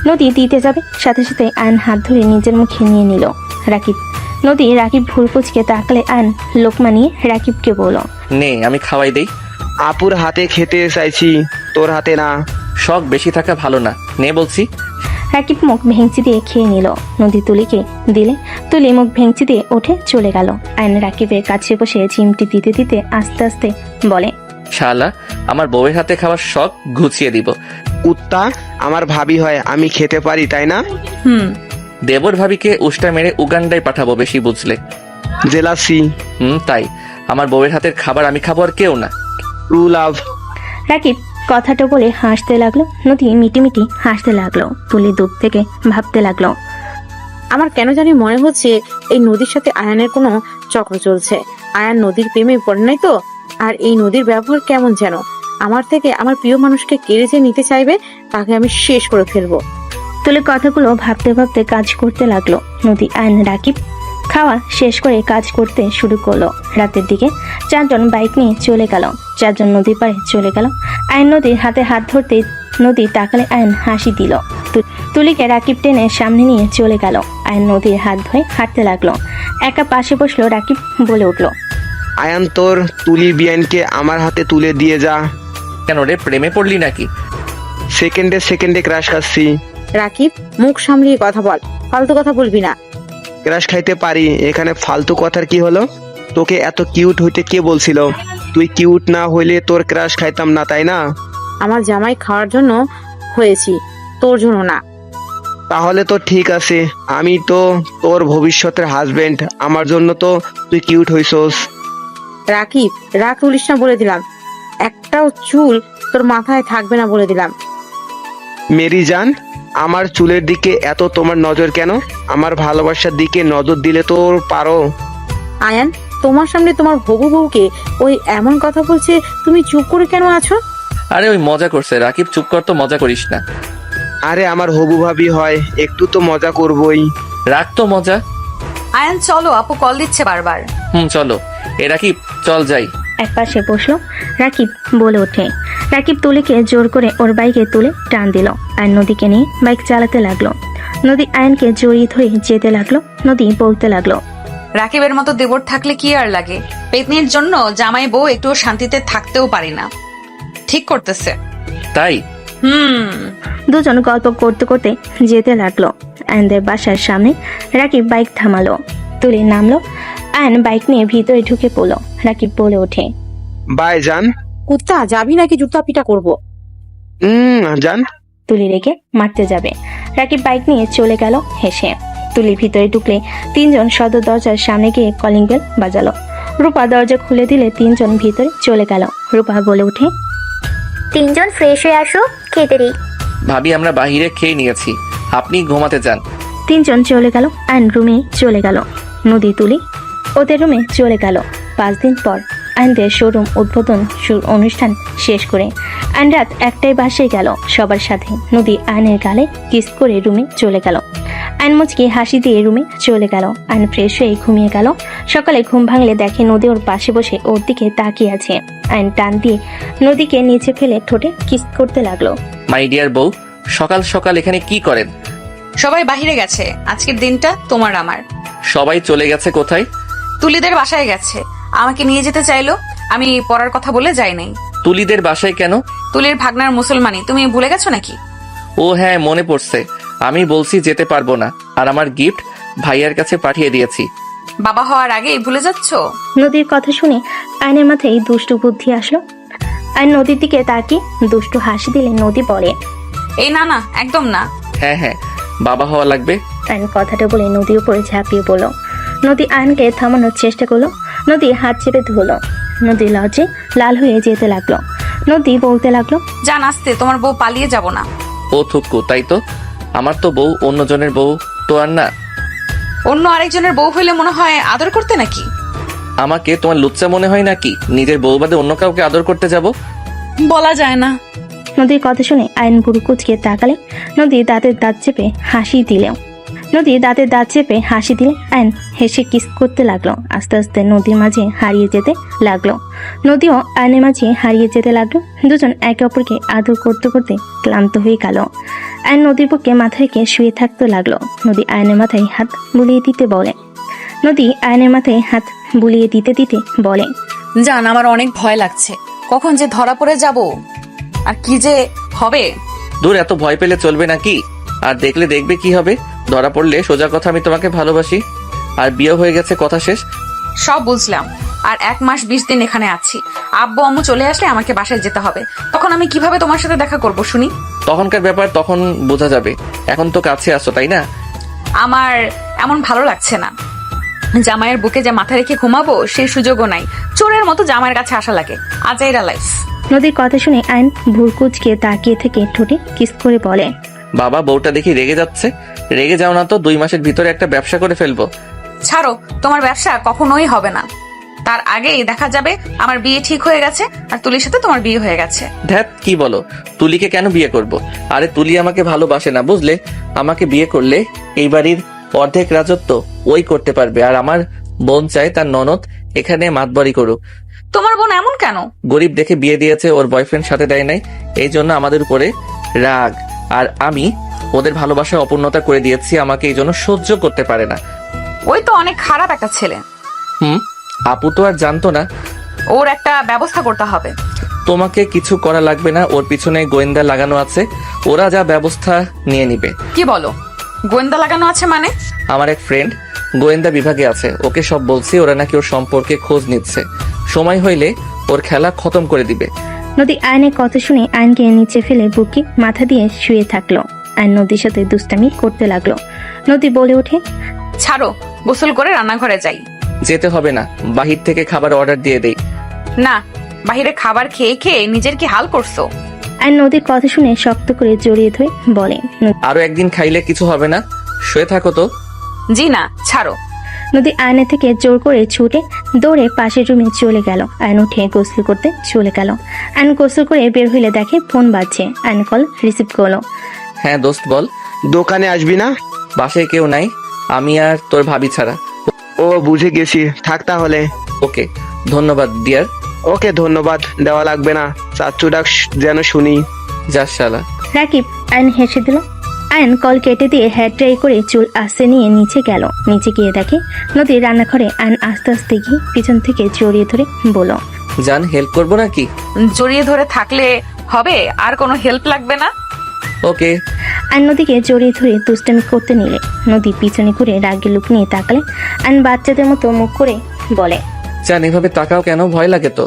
নদী দিতে যাবে, সাথে সাথে আয়ন হাত ধরে নিজের মুখে নিয়ে নিল। রাকিব। নদী রাকিব ভুল কুচকে তাকালে আয়ন লোকমা নিয়ে রাকিবকে বলল, নে আমি খাওয়াই দেই। আপুর হাতে খেতে চাইছি, তোর হাতে না। শখ বেশি থাকা ভালো না, নে বলছি। রাকিব মুখ ভেঙচি দিয়ে খেয়ে নিল। নদী তুলিকে দিলে তুলি মুখ ভেঙচি দিয়ে উঠে চলে গেল। আয়ন রাকিবের কাছে বসে চিমটি দিতে দিতে আস্তে আস্তে বলে, শালা, আমার বউয়ের হাতে খাওয়ার শখ ঘুচিয়ে দিব। কুত্তা, আমার ভাবি হয়, আমি খেতে পারি তাই না? দেবর ভাবিকে উষ্টা মেরে উগান্ডায় পাঠাবো বেশি বুঝলে। জেলাসি। তাই আমার বউয়ের হাতের খাবার আমি খাবো, আর কেউ না। True love. রাকিব কথাটা বলে হাসতে লাগলো। নদী মিটি মিটি হাসতে লাগলো। তুলি দূর থেকে ভাবতে লাগলো, আমার কেন জানি মনে হচ্ছে এই নদীর সাথে আয়ানের কোনো চক্র চলছে। আয়ান নদীর প্রেমে পড়ে নাই তো? আর এই নদীর ব্যবহার কেমন যেন আমার থেকে আমার প্রিয় মানুষকে কেড়ে যে নিতে চাইবে, তাকে আমি শেষ করে ফেলবো। তুলি কথাগুলো ভাবতে ভাবতে কাজ করতে লাগলো। নদী আয়ন রাকিব খাওয়া শেষ করে কাজ করতে শুরু করলো। রাতের দিকে 4 জন বাইক নিয়ে চলে গেল। 4 জন নদীর পাড়ে চলে গেল। আয়ন নদীর হাতে হাত ধরতে নদী তাকালে আয়ন হাসি দিল। তুলিকে রাকিব টেনে সামনে নিয়ে চলে গেল। আয়ন নদীর হাত ধরে হাঁটতে লাগলো। একা পাশে বসলো। রাকিব বলে উঠলো, আয়ান তোর তুলি বিয়ানকে আমার হাতে তুলে দিয়ে যা। কেন রে, প্রেমে পড়লি নাকি? সেকেন্ডে সেকেন্ডে ক্রাশ খাচ্ছি। রাকিব, মুখ সামলিয়ে কথা বল, ফালতু কথা বলবি না। ক্রাশ খাইতে পারি, এখানে ফালতু কথার কি হলো? তোকে এত কিউট হইতে কে বলছিল? তুই কিউট না হইলে তোর ক্রাশ খাইতাম না, তাই না? আমার জামাই খাওয়ার জন্য হয়েছি, তোর জন্য না। তাহলে তো ঠিক আছে, আমি তো তোর ভবিষ্যতের হাজবেন্ড, আমার জন্য তো তুই কিউট হইছস। রাকিব, রাগ তুলিস না বলে দিলাম। একটাও চুল তোর মাথায় থাকবে না বলে দিলাম। মেরি জান, আমার চুলের দিকে এত তোমার নজর কেন? আমার ভালোবাসার দিকে নজর দিলে তো পারো। আয়ান, তোমার সামনে তোমার হবু বউকে ওই এমন কথা বলছে, তুমি চুপ করে কেন আছো? আরে ওই মজা করছে, রাকিব চুপ কর তো, মজা করিস না। আরে আমার হবু ভাবি হয়, একটু তো মজা করবই। রাখ তো মজা। আয়ান চলো, আপু কল দিচ্ছে বারবার। চলো। এ রাকিব, চল যাই। এক পাশে বসলো রাকিব, বলে ওঠে। রাকিব তুলিকে জোর করে ওর বাইকে তুলে টান দিল আর নদীকে নিয়ে বাইক চালাতে লাগলো। নদী আয়নকে জড়িয়ে ধরে যেতে লাগলো। নদী বলতে লাগলো, রাকিবের মতো দেবর থাকলে কি আর লাগে, পেতনির জন্য জামাই বউ একটু শান্তিতে থাকতেও পারি না। ঠিক করতেছে। তাই? দুজন গল্প করতে করতে যেতে লাগলো। আয়নদের বাসার সামনে রাকিব বাইক থামালো। তুলি নামলো। আয়ন বাইক নিয়ে ভিতরে ঢুকে পড়লো। রাকিব বলে ওঠে, বাই জান। কুত্তা, যাবি নাকি জুতা পিটা করবো? জান। তুলি রেখে মারতে যাবে। রাকিব বাইক নিয়ে চলে গেল হেসে। তুলি ভিতরে ঢুকলে তিনজন সদর দরজার সামনে গিয়ে কলিং বেল বাজালো। রূপা দরজা খুলে দিলে তিনজন ভিতরে চলে গেল। রূপা বলে ওঠে, তিনজন ফ্রেশ হয়ে আসো, খেতে দিই। ভাবি আমরা বাহিরে খেয়ে নিয়েছি, আপনি ঘুমাতে যান। তিনজন চলে গেল। আয়ন রুমে চলে গেল। নদী তুলি ওদের রুমে চলে গেল। 5 দিন পর আয়নদের শোরুম উদ্বোধন অনুষ্ঠান শেষ করে আয়ন রাত 1টায় বাসায় গেল সবার সাথে। নদী আয়নের গালে কিস করে রুমে চলে গেল। আয়ন মুচকি হাসি দিয়ে রুমে চলে গেল। আয়ন ফ্রেশ হয়ে ঘুমিয়ে গেল। সকালে ঘুম ভাঙলে দেখে নদী ওর পাশে বসে ওর দিকে তাকিয়ে আছে। আয়ন টান দিয়ে নদীকে নিচে ফেলে ঠোঁটে কিস করতে লাগলো। মাই ডিয়ার বউ, সকাল সকাল এখানে কি করেন? সবাই বাহিরে গেছে, আজকের দিনটা তোমার আমার। সবাই চলে গেছে কোথায়? তুলিদের বাসায় গেছে, আমাকে নিয়ে যেতে চাইলো, আমি পড়ার কথা বলে যাই নাই। তুলিদের বাসায় কেন? তুলির ভাগনার মুসলমানি, তুমি ভুলে গেছো নাকি? ও হ্যাঁ, মনে পড়ছে। আমি বলছি যেতে পারবো না, আর আমার গিফট ভাইয়ার কাছে পাঠিয়ে দিয়েছি। বাবা হওয়ার আগেই ভুলে যাচ্ছ? নদীর কথা শুনে আয়নের মাথায় দুষ্টু বুদ্ধি আসলো। আয়ন নদীর দিকে তাকিয়ে দুষ্টু হাসি দিলে নদী বলে, এই না না, একদম না। হ্যাঁ হ্যাঁ, বাবা হওয়া লাগবে। আয়ন কথাটা বলে নদীর উপরে ঝাঁপিয়ে পড়লো। নদী আয়নকে থামানোর চেষ্টা করলো। নদী হাত চেপে ধরলো। নদী লজ্জে লাল হয়ে যেতে লাগলো। নদী বলতে লাগলো, জান আসতে, তোমার বউ পালিয়ে যাব না। ও থুক্কু, তাই তো? আমার তো বউ অন্যজনের বউ তো আর না। অন্য আরেকজনের বউ হইলে মনে হয় আদর করতে নাকি? আমাকে তোমার লুচ্চা মনে হয় নাকি নিজের বউ বাদে অন্য কাউকে আদর করতে যাব? বলা যায় না। নদীর কথা শুনে আয়ন বুড়ো কুচকে তাকালে। নদী দাঁতের দাঁত চেপে হাসি দিলে। আয়ন হেসে কিস করতে লাগলো। আস্তে আস্তে নদীর মাঝে হারিয়ে যেতে লাগলো। নদীও আয়নের মাঝে হারিয়ে যেতে লাগলো। দুজন একে অপরকে আদর করতে করতে ক্লান্ত হয়ে গেল। আয়ন নদীর বুকে মাথা রেখে শুয়ে থাকতে লাগলো। নদী আয়নের মাথায় হাত বুলিয়ে দিতে বলে, জান আমার অনেক ভয় লাগছে, কখন যে ধরা পড়ে যাব আর কি যে হবে। দূর, এত ভয় পেলে চলবে নাকি? আর দেখবে কি হবে? ধরা পড়লে সোজা কথা, আমি তোমাকে ভালোবাসি আর বিয়ে হয়ে গেছে, কথা শেষ। সব বুঝলাম, আর 1 মাস 20 দিন এখানে আছি। আব্বু আম্মু চলে আসলে আমাকে বাসায় যেতে হবে, তখন আমি কিভাবে তোমার সাথে দেখা করব শুনি? তখনকার ব্যাপার তখন বোঝা যাবে, এখন তো কাছে আসো, তাই না? আমার এমন ভালো লাগছে না। জামাইয়ের বুকে যে মাথা রেখে ঘুমাবো সেই সুযোগও নাই। চোরের মতো জামাইয়ের কাছে আসা লাগে। আজাইরা লাইফ। নদীর কথা শুনে আয়ন ভুরকুচকে তাকিয়ে থেকে ঠোঁটে কিস করে বলে, বাবা, বউটা দেখি রেগে যাচ্ছে। রেগে যাও না তো, 2 মাসের ভিতরে একটা ব্যবসা করে ফেলবো। ছাড়ো, তোমার ব্যবসা কখনোই হবে না। তার আগেই দেখা যাবে আমার বিয়ে ঠিক হয়ে গেছে আর তুলির সাথে তোমার বিয়ে হয়ে গেছে। ধ্যাত, কি বলো? তুলিকে কেন বিয়ে করব? আরে তুলি আমাকে ভালোবাসে না, বুঝলে? আমাকে বিয়ে করলে এই বাড়ির অর্ধেক রাজত্ব ওই করতে পারবে, আর আমার বোন চায় তার ননদ এখানে মাতবাড়ি করুক। তোমার বোন এমন কেন? গরিব দেখে বিয়ে দিয়েছে, ওর বয়ফ্রেন্ড সাথে দেয় নাই, এই জন্য আমাদের উপরে রাগ। আর আমি ওদের ভালোবাসা অপূর্ণতা করে দিয়েছি, আমাকে এই জন্য সহ্য করতে পারে না। ওই তো অনেক খারাপ একটা ছেলে। আপু তো আর জানতো না। ওর একটা ব্যবস্থা করতে হবে। তোমাকে কিছু করা লাগবে না, ওর পিছনে গোয়েন্দা লাগানো আছে, ওরা যা ব্যবস্থা নিয়ে নিবে। কি বলো? গোয়েন্দা লাগানো আছে মানে? আমার এক ফ্রেন্ড গোয়েন্দা বিভাগে আছে, ওকে সব বলছি, ওরা নাকি ওর সম্পর্কে খোঁজ নিচ্ছে, সময় হইলে ওর খেলা খতম করে দিবে। নদী আয়নের কথা শুনে আয়নকে নিচে ফেলে বুকে মাথা দিয়ে শুয়ে থাকলো। আয়ন নদীর সাথে দুষ্টামি করতে লাগলো। নদী বলে ওঠে, ছাড়ো, গোসল করে রান্নাঘরে যাই। যেতে হবে না, বাহির থেকে খাবার অর্ডার দিয়ে দেই। না, বাহিরে খাবার খেয়ে খেয়ে নিজের কি হাল করছো? আয়ন নদীর কথা শুনে শক্ত করে জড়িয়ে ধরে বলে। আরো একদিন খাইলে কিছু হবে না, শুয়ে থাকো তো। জি না, ছাড়ো। নদী আয়নের থেকে জোর করে ছুটে দৌড়ে পাশের রুমে চলে গেল। আয়ন উঠে গোসল করতে চলে গেল। আয়ন গোসল করে বের হইলে দেখে ফোন বাজছে। আয়ন কল রিসিভ করলো। হ্যাঁ দোস্ত বল। দোকানে আসবি না? বাসায় কেউ নাই, আমি আর তোর ভাবি ছাড়া। ও বুঝে গেছি, থাক তাহলে। ওকে, ধন্যবাদ ডিয়ার। ওকে, ধন্যবাদ দেওয়া লাগবে না, চাচ্চু ডাক যেন শুনি। যাস শালা। রাকিব আয়ন হেসে দিল। আয়ন কল কেটে দিয়ে হেয়ার ড্রাই করে চুল আস্তে নিয়ে নিচে গেল। নিচে গিয়ে দেখে নদী রান্নাঘরে। আয়ন আস্তে আস্তে গিয়ে পিছন থেকে জড়িয়ে ধরে বলল, জান হেল্প করবো নাকি? জড়িয়ে ধরে থাকলে হবে, আর কোনো হেল্প লাগবে না। ওকে। আয়ন নদীকে জড়িয়ে ধরে দুষ্টামি করতে নিলে নদী পিছনে ঘুরে রাগে লুক নিয়ে তাকালে। আয়ন বাচ্চাদের মতো মুখ করে বলে, জান এভাবে তাকাও কেন? ভয় লাগে তো।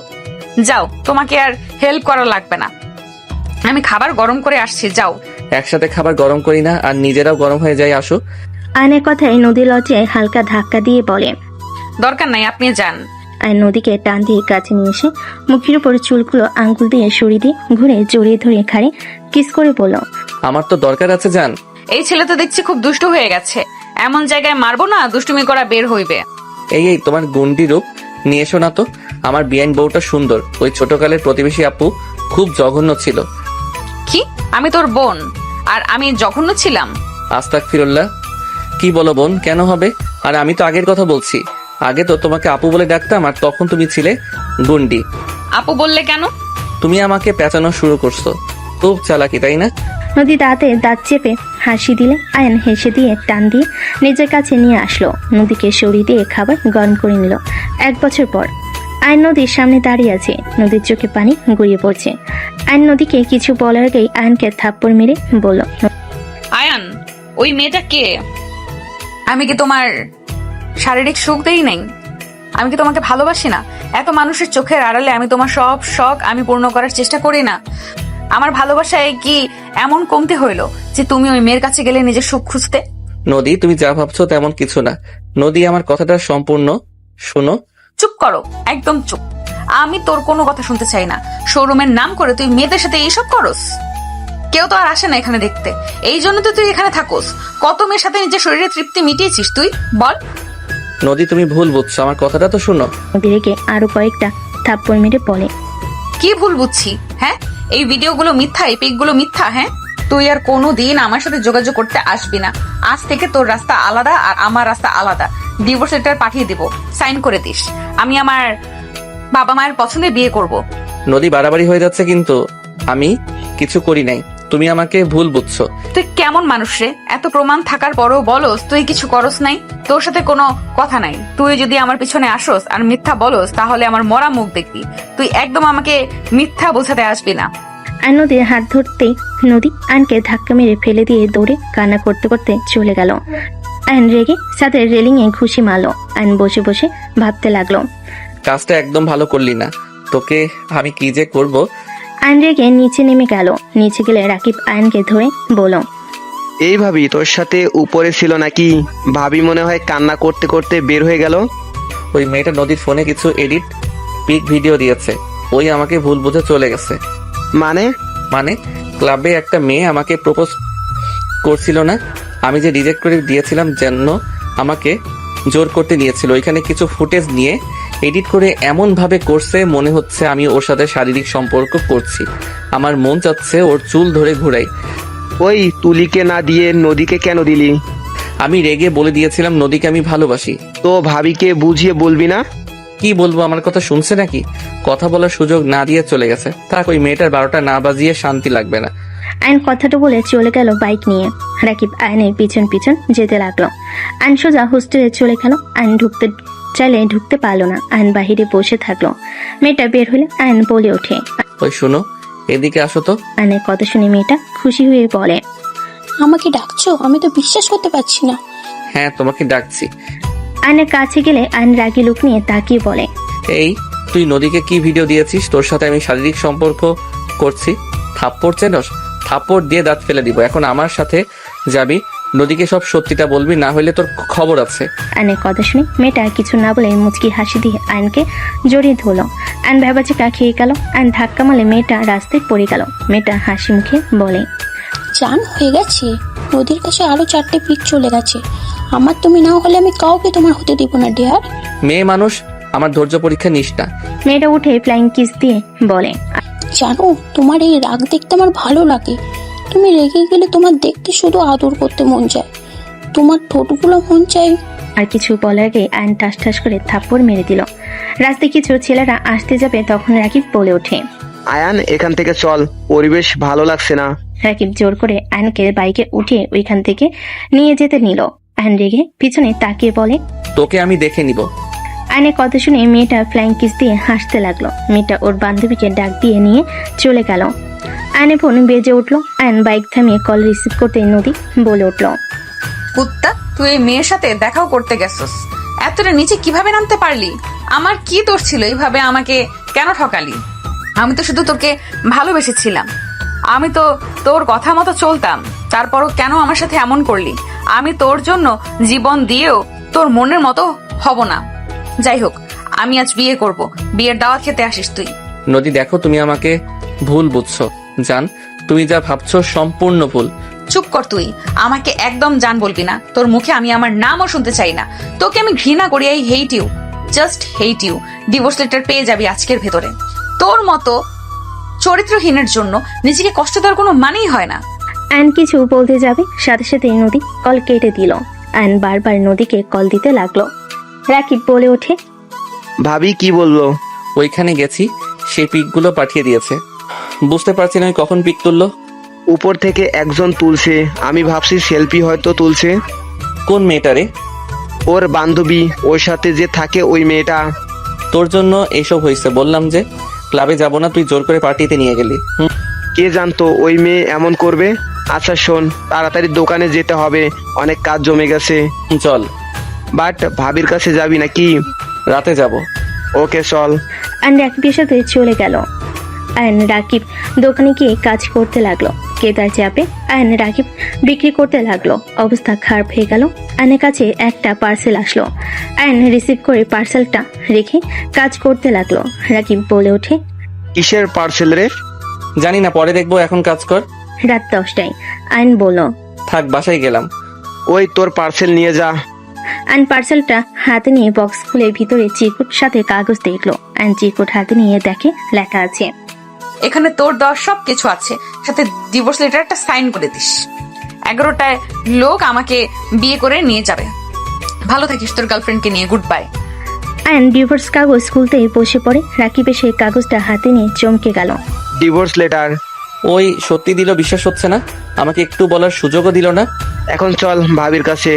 যাও, তোমাকে আর হেল্প করা লাগবে না, আমি খাবার গরম করে আসছি, যাও। একসাথে খাবার গরম করি না, আর নিজেরাও গরম হয়ে যায়, আসো। আয়নের কথায় নদী লজ্জায় হালকা ধাক্কা দিয়ে বলে, দরকার নাই, আপনি যান। আয়ন নদীকে টান দিয়ে কাছে নিয়ে এসে মুখের উপর চুলগুলো আঙ্গুল দিয়ে সরিয়ে দিয়ে ঘুরে জড়িয়ে ধরে ঘাড়ে কিস করে বলল, আমার তো দরকার আছে জান। এই ছেলে তো দেখছি খুব দুষ্ট হয়ে গেছে, এমন জায়গায় মারবো না দুষ্টুমি করা বের হইবে। এই তোমার গুন্ডি রূপ নিয়ে এসো না তো। আমার বিয়াইন বউটা সুন্দর, ওই ছোটকালের প্রতিবেশী আপু খুব জঘন্য ছিল। কি? আমি তোর বোন আর আমি জঘন্য ছিলাম? আস্তাগফিরুল্লাহ। কি বলো বোন, কেন হবে? আর আমি তো আগের কথা বলছি, আগে তো তোমাকে আপু বলে ডাকতাম, আর তখন তুমি ছিলে গুন্ডি। আপু বললে কেন? তুমি আমাকে পেঁচানো শুরু করছো, খুব চালাকি তাই না? নদী দাঁতে দাঁত চেপে হাসি দিলে আয়ন হেসে দিয়ে টান দিয়ে নিজের কাছে নিয়ে আসলো। নদীকে সরিয়ে দিয়ে খাবার গরম করে নিল। 1 বছর পর আয়ন নদীর সামনে দাঁড়িয়ে আছে। নদীর চোখে পানি গড়িয়ে পড়ছে। আয়ন নদীকে কিছু বলার আগেই আয়নকে থাপ্পড় মেরে বলল, আয়ান, ওই মেয়েটা কে? আমি কি তোমার শারীরিক সুখ দেই নাই? আমি কি তোমাকে ভালোবাসি না? এত মানুষের চোখের আড়ালে আমি তোমার সব শখ আমি পূর্ণ করার চেষ্টা করি না? আমার ভালোবাসায় কি এমন কমতে হইলো যে তুমি ওই মেয়ের কাছে গেলে নিজের সুখ খুঁজতে? নদী, তুমি যা ভাবছো তেমন কিছু না। নদী, আমার কথাটা সম্পূর্ণ শোনো। চুপ করো, একদম চুপ। আমি তোর কোনো কথা শুনতে চাই না। শোরুমের নাম করে তুই মেয়েদের সাথে এইসব করস? কেউ তো আর আসে না এখানে দেখতে, এই জন্য তো তুই এখানে থাকোস। কত মেয়ের সাথে নিজের শরীরে তৃপ্তি মিটিয়েছিস তুই, বল। নদী, তুমি ভুল বুঝছো, আমার কথাটা তো শোনো। নদী রেগে আরো কয়েকটা থাপ্পড় মেরে বলে, কি ভুল বুঝছি? হ্যাঁ, এই ভিডিওগুলো মিথ্যা, এই পিকগুলো মিথ্যা। হ্যাঁ, তুই আর কোনোদিন আমার সাথে যোগাযোগ করতে আসবি না। আজ থেকে তোর রাস্তা আলাদা আর আমার রাস্তা আলাদা। ডিভোর্স লেটার পাঠিয়ে দিব, সাইন করে দিস। আমি আমার বাবা মায়ের পছন্দে বিয়ে করব। নদী, বাড়াবাড়ি হয়ে যাচ্ছে কিন্তু। আমি কিছু করি নাই, তুমি আমাকে ভুল বুঝছো। তুই কেমন মানুষ রে? এত প্রমাণ থাকার পরও বলস তুই কিছু করস নাই? তোর সাথে কোনো কথা নাই। তুই যদি আমার পিছনে আসোস আর মিথ্যা বলস তাহলে আমার মরা মুখ দেখবি। তুই একদম আমাকে মিথ্যা বোঝাতে আসবি না। আয়ন নদীর হাত ধরতেই নদী আয়নকে ধাক্কা মেরে ফেলে দিয়ে দৌড়ে কান্না করতে করতে চলে গেল। আয়ন রেগে ছাদের রেলিং এ ঘুষি মারলো। আয়ন বসে বসে ভাবতে লাগলো, কাজটা একদম ভালো করলি না, তোকে আমি কি যে করব। আয়ন রেগে নিচে নেমে গেল। নিচে গেলে রাকিব আয়নকে ধরে বলল, এই ভাবি তোর সাথে উপরে ছিল নাকি? ভাবি মনে হয় কান্না করতে করতে বের হয়ে গেল। ওই মেয়েটা নদীর ফোনে কিছু এডিট পিক ভিডিও দিয়েছে, ওই আমাকে ভুল বুঝে চলে গেছে। মানে ক্লাবে একটা মেয়ে আমাকে প্রপোজ করছিল না, আমি যে রিজেক্ট করে দিয়েছিলাম যেন আমাকে জোর করতে নিয়েছিল। ওইখানে কিছু ফুটেজ নিয়ে এডিট করে এমন ভাবে করছে মনে হচ্ছে আমি ওর সাথে শারীরিক সম্পর্ক করছি। আমার মন চাচ্ছে ওর চুল ধরে ঘুরাই। ওই তুলিকে না দিয়ে নদীকে কেন দিলি? আমি রেগে বলে দিয়েছিলাম নদীকে আমি ভালোবাসি। তো ভাবিকে বুঝিয়ে বলবি না? কি বলবো, আমার কথা শুনছে নাকি? কথা বলার সুযোগ না দিয়ে চলে গেছে। থাক, ওই মেয়েটার 12টা না বাজিয়ে শান্তি লাগবে না। আয়ন কথাটা বলে চলে গেল বাইক নিয়ে। রাকিব আয়নের পিছন পিছন যেতে লাগলো। আয়ন সোজা হোস্টেলে চলে গেল। আয়ন ঢুকতে চাইলে ঢুকতে পারলো না। আয়ন বাহিরে বসে থাকলো। মেয়েটা বের হলে আয়ন বলে ওঠে, ওই শোনো, এদিকে আসো তো। আয়নের কথা শুনে মেয়েটা খুশি হয়ে বলে, আমাকে ডাকছো? আমি তো বিশ্বাস করতে পারছি না। হ্যাঁ, তোমাকে ডাকছি। আয়নের কাছে গেলে আয়ন রাগি লুক নিয়ে তাকিয়ে বলে, এই তুই নদীকে কি ভিডিও দিয়েছিস? তোর সাথে আমি শারীরিক সম্পর্ক করছি। থাপ্পড় চেনস? থাপ্পড় দিয়ে দাঁত ফেলে দিব। এখন আমার সাথে যাবি নদীকে সব সত্যিটা বলবি, না হলে তোর খবর আছে। আয়নের কথা শুনে মেয়েটা কিছু না বলে মুচকি হাসি দিয়ে আয়নকে জড়িয়ে ধরলো। আয়ন ভেবাচিকা খেয়ে গেল। আয়ন ধাক্কা মারলে মেয়েটা রাস্তায় পড়ে গেল। মেয়েটা হাসি মুখে বলে, চান হয়ে গেছে, নদীর কাছে আরো 4টে পিক চলে গেছে। আমার তুমি না হলে আমি কাউকে তোমার হতে দিব না ডিয়ার। মেয়ে মানুষ, আমার ধৈর্য পরীক্ষা নিস না। মেয়েটা উঠে ফ্লাইং কিস দিয়ে বলে, জানো তোমার এই রাগ দেখতে আমার ভালো লাগে। তুমি রেগে গেলে তোমার দেখতে শুধু আদর করতে মন চায়, তোমার ঠোঁটগুলো মন চায়। আর কিছু বলার আগে আয়ন ঠাস ঠাস করে থাপ্পড় মেরে দিল। রাস্তায় কিছু ছেলেরা আসতে যাবে তখন রাকিব বলে ওঠে, আয়ান এখান থেকে চল, পরিবেশ ভালো লাগছে না। রাকিব জোর করে আয়নকে বাইকে উঠিয়ে ওইখান থেকে নিয়ে যেতে নিল। আয়ন রেগে পিছনে তাকিয়ে বলে, তোকে আমি দেখে নিব। আয়নের কথা শুনে মেয়েটা ফ্লাইং কিস দিয়ে হাসতে লাগলো। মেয়েটা ওর বান্ধবীকে ডাক দিয়ে নিয়ে চলে গেল। আয়নের ফোন বেজে উঠলো। আয়ন বাইক থামিয়ে কল রিসিভ করতে নদী বলে উঠলো, কুত্তা, তুই এই মেয়ের সাথে দেখাও করতে গেছস, এতটা নিচে কিভাবে নামতে পারলি? আমার কি দোষ ছিল এইভাবে আমাকে কেন ঠকালি? আমি তো শুধু তোকে ভালোবেসেছিলাম, আমি তো তোর কথা মতো চলতাম, তারপরও কেন আমার সাথে এমন করলি? আমি তোর জন্য জীবন দিয়েও তোর মনের মতো হব না। যাই হোক, আমি আজ বিয়ে করব, বিয়ের দাওয়াত খেতে আসিস তুই। নদী দেখো, তুমি আমাকে ভুল বুঝছো। জান, তুমি যা ভাবছো সম্পূর্ণ ভুল। চুপ কর তুই, আমাকে একদম জান বলবি না। তোর মুখে আমি আমার নামও শুনতে চাই না। তোকে আমি ঘৃণা করি, I hate you, just hate you. Divorce letter পেয়ে যাবি আজকের ভেতরে। তোর মতো চরিত্রহীনের জন্য নিজেকে কষ্ট দেওয়ার কোনো মানেই হয় না। আয়ন কিছু বলতে যাবে, সাথে সাথে নদী কল কেটে দিল। আয়ন বারবার নদীকে কল দিতে লাগলো। রাকিব বলে ওঠে, ভাবি কি বললো? ওইখানে গেছি, সেই পিকগুলো পাঠিয়ে দিয়েছে। বুঝতে পারছি না ওই কখন পিক তুললো। উপর থেকে একজন তুলছে, আমি ভাবছি সেলফি হয়তো তুলছে। কোন মেয়েটারে? ওর বান্ধবী, ওর সাথে যে থাকে ওই মেয়েটা। তোর জন্য এইসব হয়েছে। বললাম যে ক্লাবে যাব না, তুই জোর করে পার্টিতে নিয়ে গেলি। কে জানতো ওই মেয়ে এমন করবে? আচ্ছা শোন, তাড়াতাড়ি দোকানে যেতে হবে, অনেক কাজ জমে গেছে। চল। বাট ভাবির কাছে যাবি নাকি? রাতে যাব। ওকে চল। আয়ন রাকিবের সাথে চলে গেল। আয়ন রাকিব দোকানে গিয়ে কাজ করতে লাগলো। কেদার চাপে আয়ন রাকিব বিক্রি করতে লাগলো। অবস্থা খারাপ হয়ে গেল। আয়নের কাছে একটা পার্সেল আসলো। আয়ন রিসিভ করে পার্সেলটা রেখে কাজ করতে লাগলো। রাকিব বলে ওঠে, কিসের পার্সেল রে? জানি না, পরে দেখবো, এখন কাজ কর। রাত 10টায়। আয়ন বলল, থাক, বাসায় গেলাম। ওই তোর পার্সেল নিয়ে যা। আয়ন পার্সেলটা হাতে নিয়ে বক্স খুলে ভিতরে চিরকুট সাথে কাগজ দেখলো। আয়ন চিরকুট হাতে নিয়ে দেখে লেখা আছে, এখানে তোর দেওয়া সব কিছু আছে, সাথে ডিভোর্স লেটারটা সাইন করে দিস। 11টায় লোক আমাকে বিয়ে করে নিয়ে যাবে। ভালো থাকিস তোর গার্লফ্রেন্ডকে নিয়ে। Good bye. আয়ন ডিভোর্স কাগজ খুলতেই বসে পড়ে। রাকিব এসে কাগজটা হাতে নিয়ে চমকে গেল। Divorce letter? ওই সত্যি দিল, বিশ্বাস হচ্ছে না। আমাকে একটু বলার সুযোগও দিল না। এখন চল ভাবির কাছে,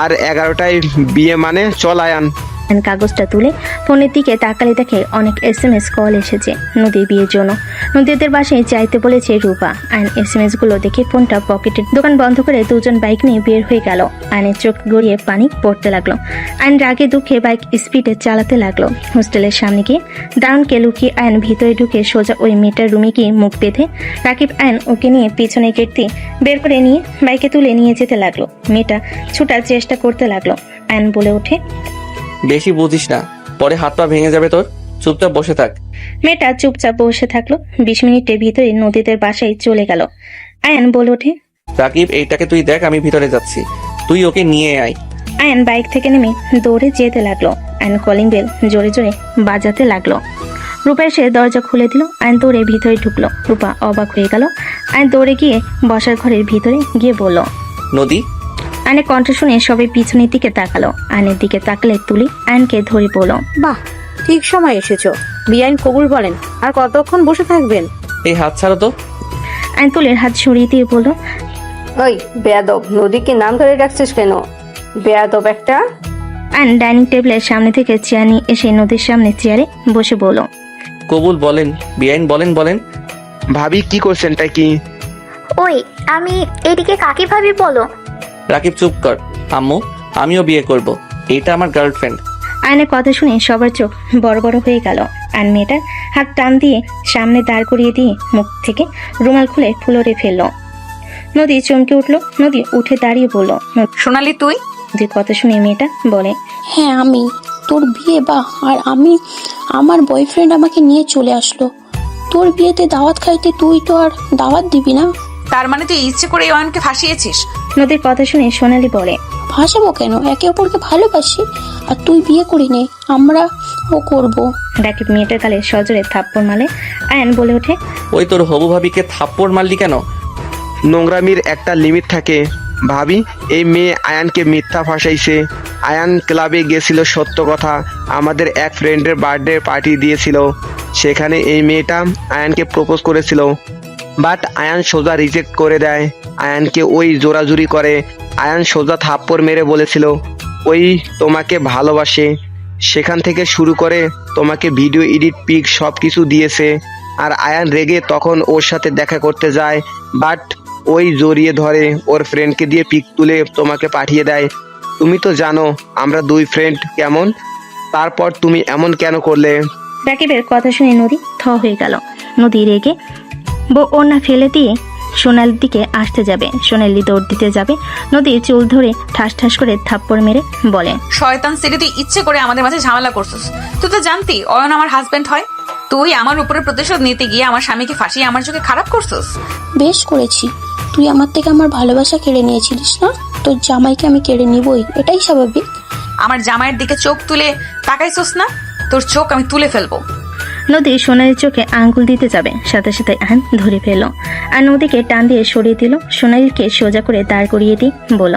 আর 11টায় বিয়ে মানে চল আয়ান। আয়ন কাগজটা তুলে ফোনের দিকে তাকালে দেখে অনেক SMS কল এসেছে নদীর বিয়ের জন্য। নদীদের বাসায় চাইতে বলেছে রূপা। আয়ন SMS গুলো দেখে ফোনটা পকেটে, দোকান বন্ধ করে দুজন বাইক নিয়ে বের হয়ে গেল। আয়নের চোখ গড়িয়ে পানি পড়তে লাগলো। আয়ন রাগে দুঃখে বাইক স্পিডে চালাতে লাগলো। হোস্টেলের সামনে গিয়ে দারুণকে লুকিয়ে আয়ন ভিতরে ঢুকে সোজা ওই মেয়েটার রুমে গিয়ে মুখ বেঁধে রাকিব আয়ন ওকে নিয়ে পিছনে গেট দিয়ে বের করে নিয়ে বাইকে তুলে নিয়ে যেতে লাগলো। মেয়েটা ছুটার চেষ্টা করতে লাগলো। আয়ন বলে ওঠে, বেশি বুঝিস না, পরে হাত পা ভেঙে যাবে তোর। চুপচাপ বসে থাক। মেয়েটা চুপচাপ বসে থাকলো। 20 মিনিটের ভিতরে নদীদের বাসায় চলে গেল। আয়ন বলে ওঠে, রাকিব, এইটাকে তুই দেখ, আমি ভিতরে যাচ্ছি, তুই ওকে নিয়ে আয়। আয়ন বাইক থেকে নেমে দৌড়ে যেতে লাগলো। আয়ন কলিং বেল জোরে জোরে বাজাতে লাগলো। রূপা এসে দরজা খুলে দিল। আয়ন দৌড়ে ভিতরে ঢুকলো। রূপা অবাক হয়ে গেল। আয়ন দৌড়ে গিয়ে বসার ঘরের ভিতরে গিয়ে বলল, নদী। আয়নের কণ্ঠ শুনে সবাই পিছনের দিকে তাকালো। আয়নের দিকে তাকালে তুলি আয়নকে ধরে বলল, বাহ, ঠিক সময় এসেছো। বিআইন কবুল বলেন। আর কতক্ষণ বসে থাকবেন? এই হাত ছাড়ো তো। আয়ন তুলির হাত সরিয়ে দিয়ে বলল, ওই বেয়াদব, নদীকে নাম ধরে ডাকছিস কেন? বেয়াদব একটা। আয়ন ডাইনিং টেবিলের সামনে থেকে চেয়ার নিয়ে এসে নদীর সামনে চেয়ারে বসে বলল, কবুল বলেন বিআইন, বলেন বলেন। ভাবি কি করছেন তা কি? ওই আমি এদিকে কাকে ভাবি বলো? রাকিব চুপ কর। আম্মু, আমিও বিয়ে করব, এটা আমার গার্লফ্রেন্ড। আয়নের কথা শুনে সবার চোখ বড় বড় হয়ে গেল। আয়ন মেয়েটার হাত টান দিয়ে সামনে দাঁড় করিয়ে দিয়ে মুখ থেকে রুমাল খুলে ফ্লোরে ফেলল। নদী চমকে উঠলো। নদী উঠে দাঁড়িয়ে বলল। সোনালি তুই? নদীর কথা শুনে মেয়েটা বলে, হ্যাঁ আমি। তোর বিয়ে আর আমি, আমার বয়ফ্রেন্ড আমাকে নিয়ে চলে আসলো। তোর বিয়েতে দাওয়াত খাইতে তুই তো আর দাওয়াত দিবি না? তার মানে তুই ইচ্ছে করে অয়নকে ফাঁসিয়েছিস? নদীর কথা শুনে সোনালি বলে, ভাসাবো কেন? একে অপরকে ভালোবাসি। আর তুই বিয়ে করি নে, আমরা ও করবো। রাকিব মেয়েটার গালে সজোরে থাপ্পড় মারে। আয়ান বলে ওঠে, ওই তোর হবু ভাবিকে থাপ্পড় মারলি কেন? নোংরামির একটা লিমিট থাকে ভাবি। এই মেয়ে আয়ানকে মিথ্যা ফাঁসাইছে। আয়ান ক্লাবে গেছিল, সত্য কথা, আমাদের এক ফ্রেন্ডের বার্থডে পার্টি দিয়েছিল। সেখানে এই মেয়েটা আয়ানকে প্রপোজ করেছিল, বাট আয়ান সোজা রিজেক্ট করে দেয়। আয়ানকে ওই জোরাজুরি করে। আয়ান সোজা থাপ্পড় মেরে বলেছিল ওই তোমাকে ভালোবাসে। সেখান থেকে শুরু করে তোমাকে ভিডিও এডিট পিক সব কিছু দিয়েছে। আর আয়ান রেগে তখন ওর সাথে দেখা করতে যায়, বাট ওই জড়িয়ে ধরে ওর ফ্রেন্ডকে দিয়ে পিক তুলে তোমাকে পাঠিয়ে দেয়। তুমি তো জানো আমরা দুই ফ্রেন্ড কেমন, তারপর তুমি এমন কেন করলে? রাকিবের কথা শুনে নদী থ হয়ে গেল। নদী রেগে ওড়না ফেলে দিয়ে সোনালির দিকে আসতে যাবে। সোনালি দৌড় দিতে যাবে। নদী চুল ধরে ঠাস ঠাস করে থাপ্পড় মেরে বলে, শয়তান সেটি, তুই ইচ্ছে করে আমাদের মাঝে ঝামেলা করছিস। তুই তো জানতি অয়ন আমার হাজবেন্ড হয়। তুই আমার উপরে প্রতিশোধ নিতে গিয়ে আমার স্বামীকে ফাঁসিয়ে আমার চোখে খারাপ করছিস। বেশ করেছি। তুই আমার থেকে আমার ভালোবাসা কেড়ে নিয়েছিলিস না? তোর জামাইকে আমি কেড়ে নিবই, এটাই স্বাভাবিক। আমার জামাইয়ের দিকে চোখ তুলে তাকাইছিস না? তোর চোখ আমি তুলে ফেলবো। নদী সোনালির চোখে আঙ্গুল দিতে যাবে, সাথে সাথে আয়ন ধরে ফেলল আর নদীকে টান দিয়ে সরিয়ে দিল। সোনালিকে সোজা করে দাঁড় করিয়ে দিয়ে বলল,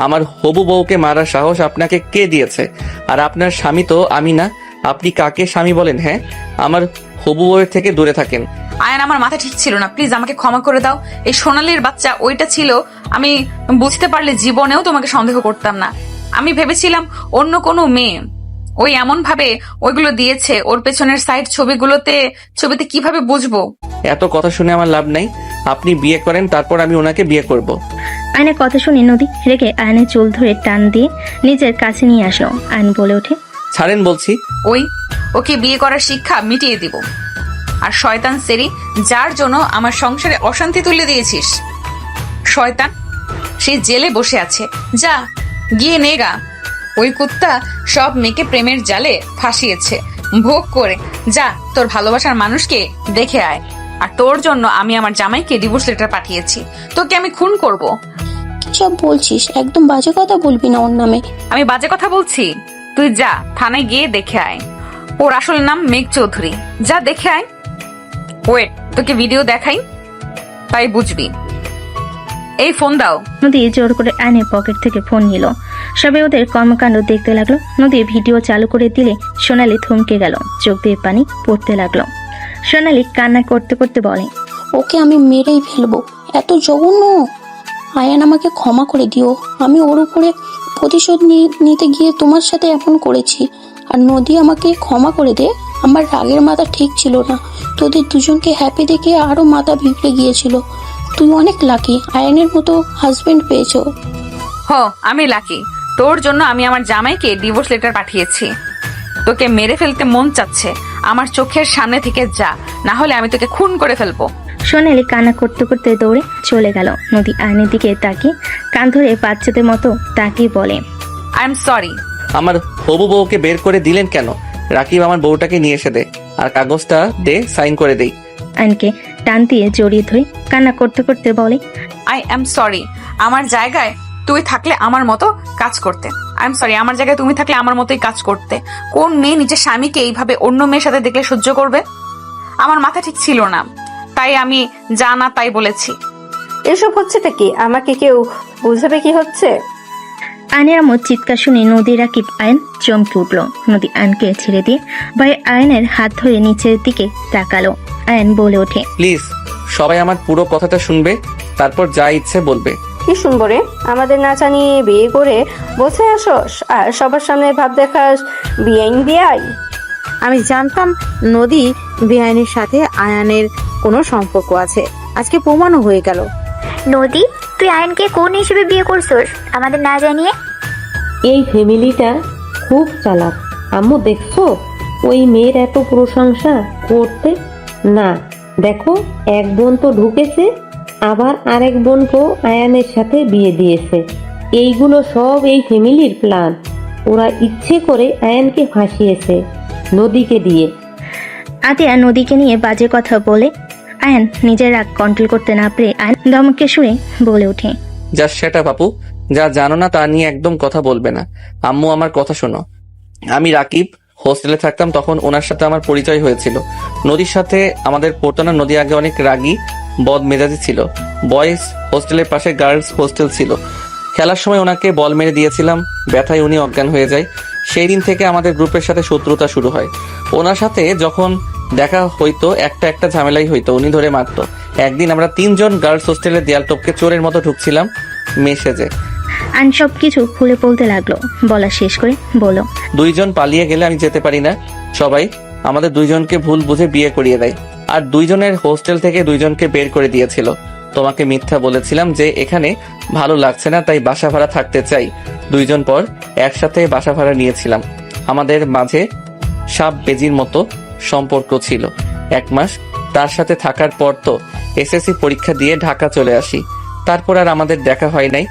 আমার হবু বউকে মারার সাহস আপনাকে কে দিয়েছে? আর আপনার স্বামী তো আমি না। আপনি কাকে স্বামী বলেন? হ্যাঁ, আমার হবু বউয়ের থেকে দূরে থাকেন। আয়ান, আমার মাথা ঠিক ছিল না, প্লিজ আমাকে ক্ষমা করে দাও। এই সোনালির বাচ্চা ওইটা ছিল, আমি বুঝতে পারলে জীবনেও তোমাকে সন্দেহ করতাম না। আমি ভেবেছিলাম অন্য কোনো মেয়ে। ওই এমন ভাবে ওইগুলো দিয়েছে, ওর পেছনের সাইড ছবিতে কিভাবে বুঝবো? এত কথা শুনে আমার লাভ নাই। আপনি বিয়ে করেন, তারপর আমি ওনাকে বিয়ে করব। আয়নের কথা শুনে নদী রেগে আয়নের চুল ধরে টান দিয়ে নিজের কাছে নিয়ে আসলো। আয়ন বলে ওঠে, ছাড়েন বলছি। ওকে বিয়ে করার শিক্ষা মিটিয়ে দিব। আর শয়তান সেরি, যার জন্য আমার সংসারে অশান্তি তুলে দিয়েছিস, শয়তান সে জেলে বসে আছে। যা গিয়ে নেগা। ওই কুত্তা সব মেয়েকে প্রেমের জালে ফাঁসিয়েছে, ভোগ করে যা তোর ভালোবাসার মানুষকে দেখে আয়। আর তোর জন্য আমি আমার জামাইকে ডিভোর্স লেটার পাঠিয়েছি। তোকে আমি খুন করব। কি সব বলছিস? একদম বাজে কথা বলবি না ওর নামে। আমি বাজে কথা বলছি? তুই যা থানায় গিয়ে দেখে আয়। ওর আসল নাম মেঘ চৌধুরী। যা দেখে আয়। ওয়েট, তোকে ভিডিও দেখাই, তাই বুঝবি। এই ফোন দাও। নদী জোর করে আয়নের পকেট থেকে ফোন নিল। সবে ওদের কর্মকাণ্ড দেখতে লাগলো। নদী ভিডিও চালু করে দিলে সোনালি থমকে গেল, চোখ দিয়ে পানি পড়তে লাগলো। সোনালি কান্না করতে করতে বলে, ওকে আমি মেরেই ফেলবো। এত জঘন্য! আয়ান আমাকে ক্ষমা করে দিও। আমি ওর উপরে প্রতিশোধ নিতে গিয়ে তোমার সাথে এমন করেছি। আর নদী আমাকে ক্ষমা করে দে। আমার রাগের মাথা ঠিক ছিল না। তোদের দুজনকে হ্যাপি দেখে আরো মাথা বিগড়ে গিয়েছিল। তুই অনেক লাকি, আয়ানের মতো হাজবেন্ড পেয়েছো। আমি লাকি। তোর জন্য আমি আমার জামাইকে ডিভোর্স লেটার পাঠিয়েছি। তোকে মেরে ফেলতে মন চাচ্ছে, আমার চোখের সামনে থেকে যা, না হলে আমি তোকে খুন করে ফেলবো। সোনালি কান্না করতে করতে দৌড়ে চলে গেল। নদী আয়নের দিকে তাকিয়ে কান ধরে বাচ্চাদের মতো তাকিয়ে বলে, আই এম সরি। আমার হবু বউকে বের করে দিলেন কেন? রাকিব আমার বউটাকে নিয়ে এসে দে, আর কাগজটা দে, সাইন করে দেই। আয়নকে টান দিয়ে জড়িয়ে ধরে কান্না করতে করতে বলে, আই এম সরি। আমার জায়গায় তুই থাকলে আমার মতো কাজ করতে। আই এম সরি, আমার জায়গায় তুমি থাকলে আমার মতোই কাজ করতে। কোন মেয়ে নিজের স্বামীকে এইভাবে অন্য মেয়ের সাথে দেখলে সহ্য করবে? আমার মাথা ঠিক ছিল না, তাই আমি যা না তাই বলেছি। এসব হচ্ছেটা কি? আমাকে কেউ বুঝাবে কি হচ্ছে? আয়নের আমর চিৎকার শুনে নদী রাকিব আয়ন চমকে উঠল। নদী আয়নকে ছেড়ে দিয়ে ভাই আয়নের হাত ধরে নিচের দিকে তাকালো। আয়ন বলে ওঠে, প্লিজ সবাই আমার পুরো কথাটা শুনবে, তারপর যা ইচ্ছে বলবে। কি শুনবো রে? আমাদের না জানিয়ে বিয়ে করে বসে আসস আর সবার সামনে ভাব দেখাস বিয়াইন বিয়াই। আমি জানতাম নদী বেআইনের সাথে আয়ানের কোনো সম্পর্ক আছে, আজকে প্রমাণও হয়ে গেল। নদী, তুই আয়নকে কোন হিসেবে বিয়ে করছস আমাদের না জানিয়ে? এই ফ্যামিলিটা খুব চালাক আম্মু, দেখছো ওই মেয়ের এত প্রশংসা করতে না। দেখো এক বোন তো ঢুকেছে আবার আরেক বোনকেও আয়ানের সাথে বিয়ে দিয়েছে। এইগুলো সব এই ফ্যামিলির প্ল্যান। ওরা ইচ্ছে করে আয়ানকে ফাঁসিয়েছে নদীকে দিয়ে। আতিয়া নদীকে নিয়ে বাজে কথা বলে আয়ান নিজের রাগ কন্ট্রোল করতে না পেরে আয়ান ধমকে শুনে বলে ওঠে, জাস্ট সেটা বাপু, যা জানো না তা নিয়ে একদম কথা বলবে না। আম্মু আমার কথা শোনো। আমি রাকিব হোস্টেলে থাকতাম, তখন ওনার সাথে আমার পরিচয় হয়েছিল। নদীর সাথে আমাদের পড়তো না। নদী আগে অনেক রাগী বদ মেজাজি ছিল। বয়েজ হোস্টেলের পাশে গার্লস হোস্টেল ছিল। খেলার সময় ওনাকে বল মেরে দিয়েছিলাম, ব্যথায় উনি অজ্ঞান হয়ে যায়। সেই দিন থেকে আমাদের গ্রুপের সাথে শত্রুতা শুরু হয়। ওনার সাথে যখন দেখা হইতো একটা ঝামেলাই হইতো, উনি ধরে মারতো। একদিন আমরা 3 জন গার্লস হোস্টেলের দেয়াল টপকে চোরের মতো ঢুকছিলাম মেসেজে। আয়ান সব কিছু খুলে বলতে লাগলো। বলা শেষ করে বলল, 2 জন পালিয়ে গেলে আমি যেতে পারি না। সবাই আমাদের 2 জনকে ভুল বুঝে বিয়ে করিয়ে দেয়। আর 2 জনের হোস্টেল থেকে 2 জনকে বের করে দিয়েছিল। তোমাকে মিথ্যা বলেছিলাম যে এখানে ভালো লাগছে না, তাই বাসা ভাড়া থাকতে চাই। 2 জন পর একসাথে বাসা ভাড়া নিয়েছিলাম। আমাদের মাঝে সাপ বেজির মতো সম্পর্ক ছিল 1 মাস। তার সাথে থাকার পর তো এসএসসি পরীক্ষা দিয়ে ঢাকা চলে আসি। তারপর আর আমাদের দেখা হয় নাই।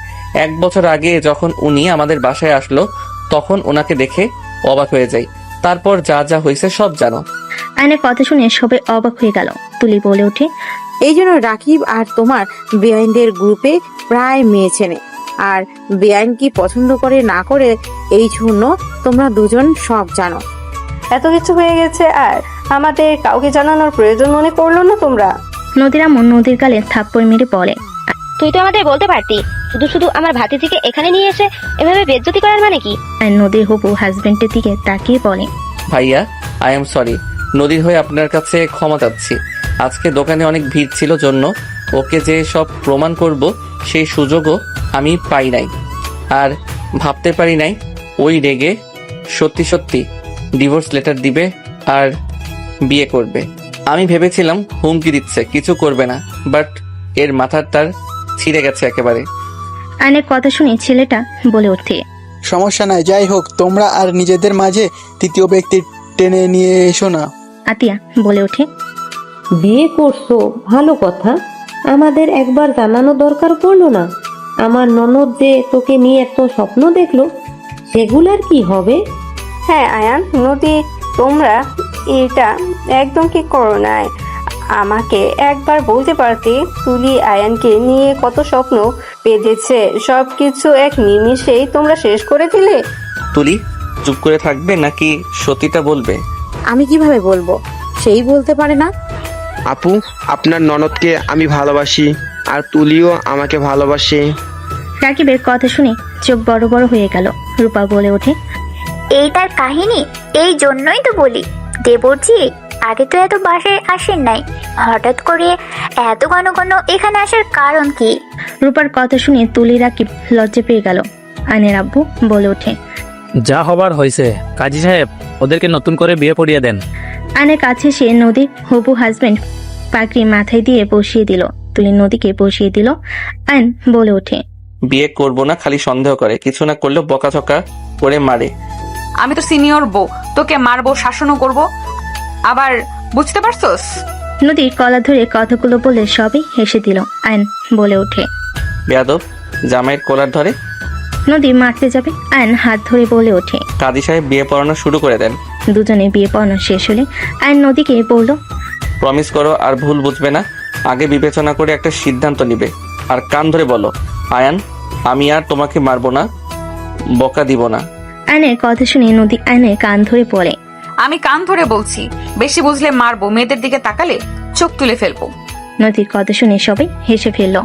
1 বছর আগে যখন উনি আমাদের বাসায় আসলো, তখন ওনাকে দেখে অবাক হয়ে যাই। তারপর যা যা হয়েছে সব জানো। আয়নের কথা শুনে সবাই অবাক হয়ে গেল। তুলি বলে ওঠে, এই জন্য রাকিব আর তোমার বেআইনদের গ্রুপে প্রায় মেয়ে চেনে। আর বেআইন কি পছন্দ করে না করে এই জন্য তোমরা 2 জন সব জানো। এত কিছু হয়ে গেছে আর আমাদের কাউকে জানানোর প্রয়োজন মনে করলো না তোমরা? নদীর আম্মু নদীর গালে থাপ্পড় মেরে বলে, তুই তো আমাদের বলতে পারতি, শুধু শুধু আমার ভাতিজিকে এখানে নিয়ে এসে এভাবে বেজ্জতি করার মানে কি? আর নদীর হবু হাজবেন্ডের দিকে তাকিয়ে বলে, ভাইয়া, আই এম সরি। নদীর হয়ে আপনার কাছে ক্ষমা চাচ্ছি। আজকে দোকানে অনেক ভিড় ছিল জন্য ওকে যে সব প্রমাণ করব সেই সুযোগও আমি পাই নাই। আর ভাবতে পারি নাই ওই রেগে সত্যি সত্যি ডিভোর্স লেটার দিবে আর বিয়ে করবে। আমি ভেবেছিলাম হুমকি দিচ্ছে, কিছু করবে না, বাট এর মাথার তার ছিঁড়ে গেছে একেবারে। আয়নের কথা শুনে ছেলেটা বলে ওঠে, সমস্যা নাই, যাই হোক তোমরা আর নিজেদের মাঝে তৃতীয় ব্যক্তি টেনে নিয়ে এসো না। আতিয়া বলে ওঠে, বিয়ে করছো ভালো কথা, আমাদের একবার জানানো দরকার পড়লো না? আমার ননদ যে তোকে নিয়ে এত স্বপ্ন দেখলো, সেগুলার কি হবে? হ্যাঁ আয়ান, নদী, তোমরা এটা একদম ঠিক করো নাই। আমাকে একবার বলতে পারতে, তুলি আয়ানকে নিয়ে কত স্বপ্ন বেঁধেছে, সবকিছু এক নিমিষেই তোমরা শেষ করে দিলে। তুলি চুপ করে থাকবে নাকি সত্যিটা বলবে? আমি কিভাবে বলবো? সেই বলতে পারে না। আপু, আপনার ননদকে আমি ভালোবাসি আর তুলিও আমাকে ভালোবাসে। রাকিবের কথা শুনে চোখ বড় বড় হয়ে গেল। রূপা বলে ওঠে, এই তার কাহিনী, এই জন্যই তো বলি দেবরজি আগে তো এত বাসায় আসেন নাই, হঠাৎ করে এত ঘন ঘন এখানে আসার কারণ কি? রূপার কথা শুনে তুলি রাকিব লজ্জা পেয়ে গেল। আয়নের আব্বু বলে ওঠে, যা হবার হয়েছে, কাজী সাহেব ওদেরকে নতুন করে বিয়ে পড়িয়ে দেন। আয়নের কাছে সে নদীর হবু হাজবেন্ড পাগড়ি মাথায় দিয়ে বসিয়ে দিল। তুলি নদীকে বসিয়ে দিল। আয়ন বলে ওঠে, বিয়ে করব না, খালি সন্দেহ করে, কিছু না করলেও বকাঝকা করে মারে। আমি তো সিনিয়র বউ, তোকে মারবো, শাসনও করব, আবার বুঝতে পারছস? নদীর কলা ধরে কথাগুলো বলে সবই হেসে দিল। আয়ন বলে ওঠে, বেয়াদব, জামাইয়ের কোলার ধরে। নদী মারতে যাবে, আয়ন হাত ধরে বলে ওঠে, কাজী সাহেব বিয়ে পড়ানো শুরু করে দেন। দুজনে বিয়ে পড়ানো শেষ হলে আয়ন নদীকে বলল, প্রমিস করো আর ভুল বুঝবে না। আগে বিবেচনা করে একটা সিদ্ধান্ত নিবে। আর কান ধরে বলো, আয়ান, আমি আর তোমাকে মারবো না, বকা দিব না। আয়নের কথা শুনে নদী আয়নের কান ধরে পড়ে, আমি কান ধরে বলছি, বেশি বুঝলে মারবো, মেয়েদের দিকে তাকালে চোখ তুলে ফেলবো। নদীর কথা শুনে সবাই হেসে ফেলল।